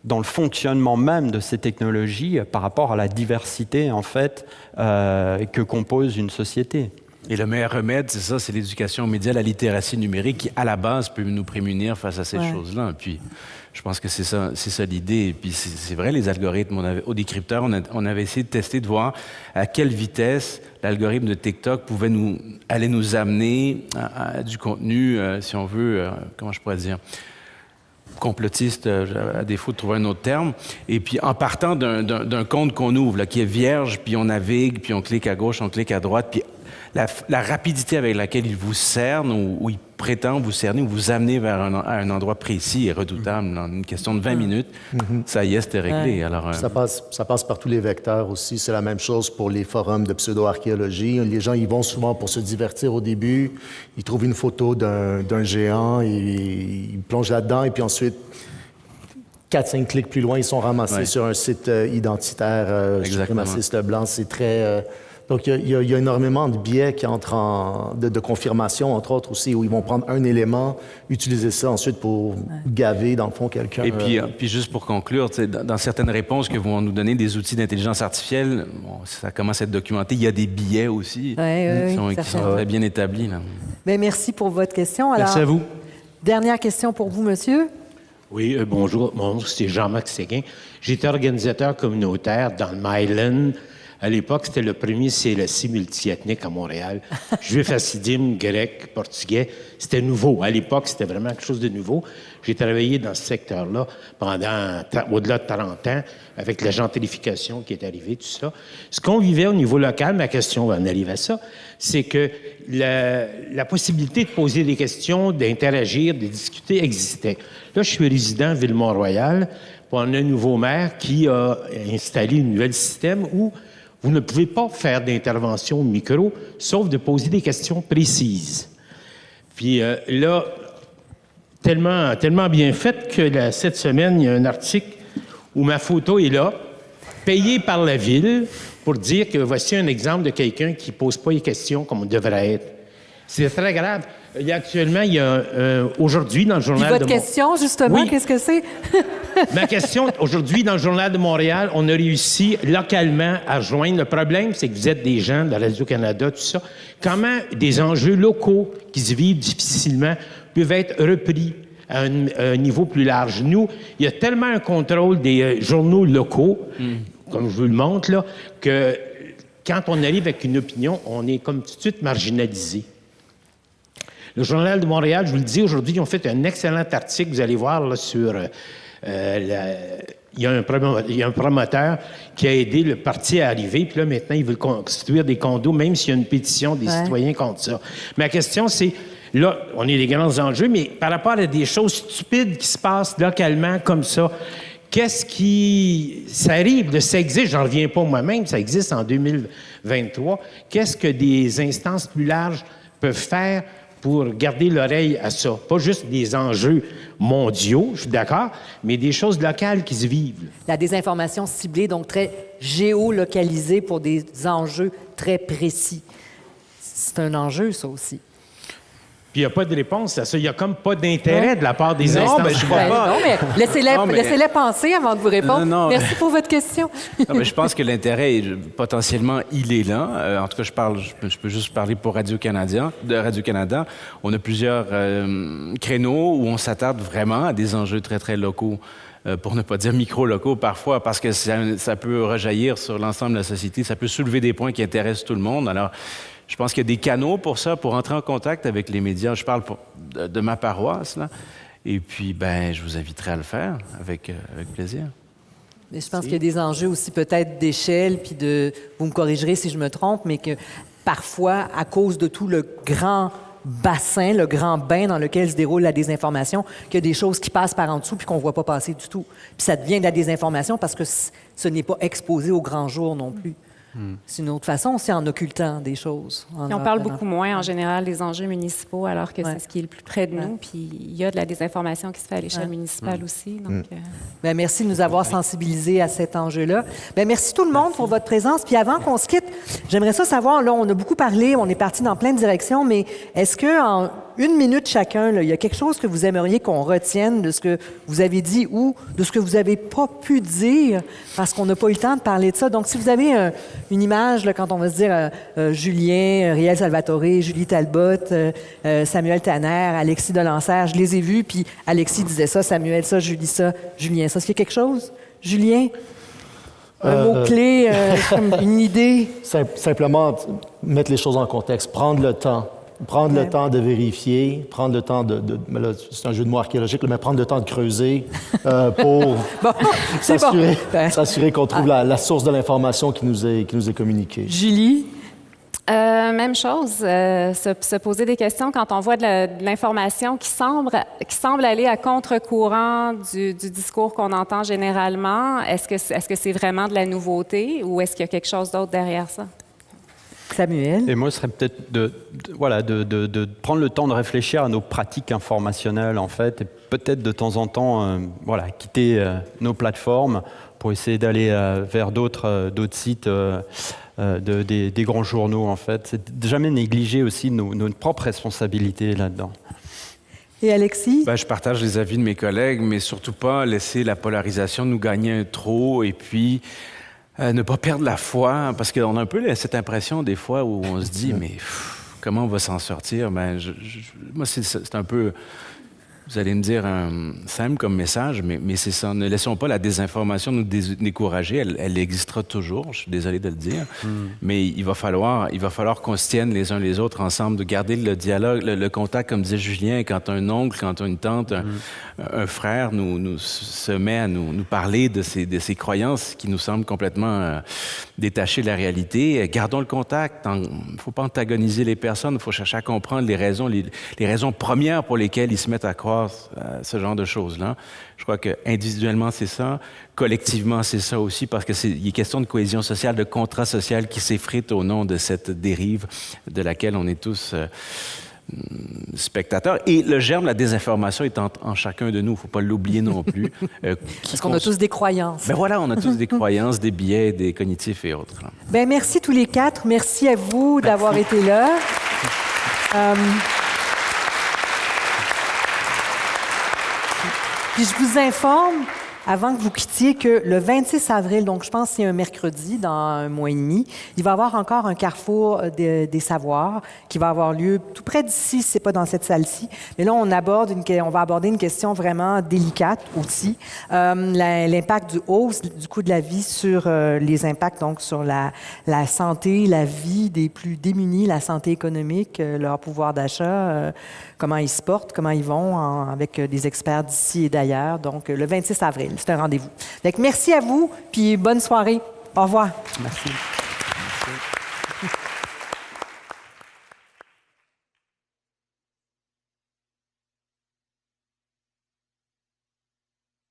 dans le fonctionnement même de ces technologies par rapport à la diversité, en fait, que compose une société. Et le meilleur remède, c'est ça, c'est l'éducation aux médias, la littératie numérique qui, à la base, peut nous prémunir face à ces choses-là. Puis, je pense que c'est ça l'idée. Et puis, c'est vrai, les algorithmes, au décrypteur, on avait essayé de tester, de voir à quelle vitesse l'algorithme de TikTok allait nous amener à du contenu, si on veut, comment je pourrais dire, complotiste, à défaut de trouver un autre terme. Et puis, en partant d'un compte qu'on ouvre, là, qui est vierge, puis on navigue, puis on clique à gauche, on clique à droite, puis la rapidité avec laquelle il vous cerne ou il prétend vous cerner ou vous amener vers un endroit précis est redoutable. En une question de 20 minutes, ça y est, c'était réglé. Alors, ça passe par tous les vecteurs aussi. C'est la même chose pour les forums de pseudo-archéologie. Les gens y vont souvent pour se divertir au début. Ils trouvent une photo d'un géant, ils plongent là-dedans et puis ensuite, 4-5 clics plus loin, ils sont ramassés sur un site identitaire suprémaciste blanc. C'est très... Donc, il y a énormément de biais qui entrent de confirmation, entre autres aussi, où ils vont prendre un élément, utiliser ça ensuite pour gaver, dans le fond, quelqu'un. Et puis juste pour conclure, dans certaines réponses que vont nous donner des outils d'intelligence artificielle, ça commence à être documenté, il y a des biais aussi qui sont très bien établis. Là. Bien, merci pour votre question. Alors, merci à vous. Dernière question pour vous, monsieur. Oui, bonjour. Mon nom, c'est Jean-Marc Séguin. J'étais organisateur communautaire dans le Myland. À l'époque, c'était le premier CLSC multiethnique à Montréal. Juifs, hassidim, grecs, portugais. C'était nouveau. À l'époque, c'était vraiment quelque chose de nouveau. J'ai travaillé dans ce secteur-là pendant au-delà de 30 ans avec la gentrification qui est arrivée, tout ça. Ce qu'on vivait au niveau local, ma question, on arrive à ça, c'est que la possibilité de poser des questions, d'interagir, de discuter existait. Là, je suis résident à Ville-Mont-Royal. On a un nouveau maire qui a installé un nouvel système où vous ne pouvez pas faire d'intervention au micro, sauf de poser des questions précises. Puis là, tellement bien fait que cette semaine, il y a un article où ma photo est là, payée par la ville, pour dire que voici un exemple de quelqu'un qui ne pose pas les questions comme on devrait être. C'est très grave. Actuellement, il y a aujourd'hui dans le Journal de Montréal... Votre question, justement, qu'est-ce que c'est? Ma question, aujourd'hui, dans le Journal de Montréal, on a réussi localement à joindre. Le problème, c'est que vous êtes des gens de Radio-Canada, tout ça. Comment des enjeux locaux qui se vivent difficilement peuvent être repris à un niveau plus large? Nous, il y a tellement un contrôle des journaux locaux, comme je vous le montre, là, que quand on arrive avec une opinion, on est comme tout de suite marginalisé. Le Journal de Montréal, je vous le dis, aujourd'hui, ils ont fait un excellent article, vous allez voir, là, sur... il y a un promoteur qui a aidé le parti à arriver, puis là, maintenant, ils veulent construire des condos, même s'il y a une pétition des citoyens contre ça. Ma question, c'est, là, on est des grands enjeux, mais par rapport à des choses stupides qui se passent localement comme ça, qu'est-ce qui... Ça arrive, ça existe, j'en reviens pas moi-même, ça existe en 2023. Qu'est-ce que des instances plus larges peuvent faire pour garder l'oreille à ça? Pas juste des enjeux mondiaux, je suis d'accord, mais des choses locales qui se vivent. La désinformation ciblée, donc très géolocalisée pour des enjeux très précis. C'est un enjeu, ça aussi. Puis il n'y a pas de réponse à ça. Il n'y a comme pas d'intérêt de la part des instances. Non, mais je crois pas. Non, mais laissez-les penser avant de vous répondre. Non. Merci pour votre question. Non, mais je pense que l'intérêt, potentiellement, il est là. En tout cas, je peux juste parler pour Radio-Canada. On a plusieurs créneaux où on s'attarde vraiment à des enjeux très, très locaux. Pour ne pas dire micro-locaux parfois, parce que ça peut rejaillir sur l'ensemble de la société. Ça peut soulever des points qui intéressent tout le monde. Alors, je pense qu'il y a des canaux pour ça, pour entrer en contact avec les médias. Je parle de ma paroisse, là. Et puis, je vous inviterai à le faire avec plaisir. Mais je pense qu'il y a des enjeux aussi peut-être d'échelle, puis vous me corrigerez si je me trompe, mais que parfois, à cause de tout le grand bassin, le grand bain dans lequel se déroule la désinformation, qu'il y a des choses qui passent par en dessous puis qu'on ne voit pas passer du tout. Puis ça devient de la désinformation parce que ce n'est pas exposé au grand jour non plus. C'est une autre façon, c'est en occultant des choses. On parle beaucoup moins, en général, des enjeux municipaux, alors que c'est ce qui est le plus près de nous. Puis il y a de la désinformation qui se fait à l'échelle municipale aussi. Donc, merci de nous avoir sensibilisés à cet enjeu-là. Merci tout le monde pour votre présence. Puis avant qu'on se quitte, j'aimerais ça savoir, là, on a beaucoup parlé, on est parti dans plein de directions, mais est-ce qu'en 1 minute chacun, là, il y a quelque chose que vous aimeriez qu'on retienne de ce que vous avez dit ou de ce que vous n'avez pas pu dire parce qu'on n'a pas eu le temps de parler de ça. Donc, si vous avez une image, là, quand on va se dire Julien, Riel Salvatore, Julie Talbot, Samuel Tanner, Alexis Delancer, je les ai vus, puis Alexis disait ça, Samuel ça, Julie ça, Julien ça. Est-ce qu'il y a quelque chose? Julien? Un mot-clé, une idée? Simplement mettre les choses en contexte, prendre le temps. Prendre le temps de vérifier, prendre le temps mais là, c'est un jeu de mots archéologique, mais prendre le temps de creuser pour s'assurer qu'on trouve la source de l'information qui nous est communiquée. Julie? Même chose, se poser des questions quand on voit de l'information qui semble aller à contre-courant du discours qu'on entend généralement. Est-ce que c'est vraiment de la nouveauté ou est-ce qu'il y a quelque chose d'autre derrière ça? Samuel? Et moi, ce serait peut-être de prendre le temps de réfléchir à nos pratiques informationnelles, en fait, et peut-être de temps en temps, quitter nos plateformes pour essayer d'aller vers d'autres sites des grands journaux, en fait. C'est de jamais négliger aussi nos propres responsabilités là-dedans. Et Alexis? Je partage les avis de mes collègues, mais surtout pas laisser la polarisation nous gagner trop et puis ne pas perdre la foi, parce qu'on a un peu cette impression des fois où on se dit, mais comment on va s'en sortir? Moi, c'est un peu, vous allez me dire, simple comme message, mais c'est ça. Ne laissons pas la désinformation nous décourager. Elle existera toujours, je suis désolé de le dire, mais il va falloir qu'on se tienne les uns les autres ensemble, de garder le dialogue, le contact, comme disait Julien, quand un oncle, quand une tante, un frère se met à nous parler de ses croyances qui nous semblent complètement détachées de la réalité. Gardons le contact. Il ne faut pas antagoniser les personnes. Il faut chercher à comprendre les raisons premières pour lesquelles ils se mettent à croire ce genre de choses-là. Je crois qu'individuellement, c'est ça. Collectivement, c'est ça aussi, parce qu'il est question de cohésion sociale, de contrat social qui s'effrite au nom de cette dérive de laquelle on est tous spectateurs. Et le germe de la désinformation est en chacun de nous. Il ne faut pas l'oublier non plus. Parce qu'on a tous des croyances. Voilà, on a tous des croyances, des biais, des cognitifs et autres. Merci tous les quatre. Merci à vous d'avoir été là. Puis je vous informe, avant que vous quittiez, que le 26 avril, donc je pense que c'est un mercredi, dans un mois et demi, il va y avoir encore un carrefour des savoirs qui va avoir lieu tout près d'ici, c'est pas dans cette salle-ci. Mais là, on va aborder une question vraiment délicate aussi, l'impact du hausse du coût de la vie sur les impacts, donc sur la santé, la vie des plus démunis, la santé économique, leur pouvoir d'achat, comment ils se portent, comment ils vont avec des experts d'ici et d'ailleurs. Donc, le 26 avril, c'est un rendez-vous. Donc, merci à vous, puis bonne soirée. Au revoir. Merci.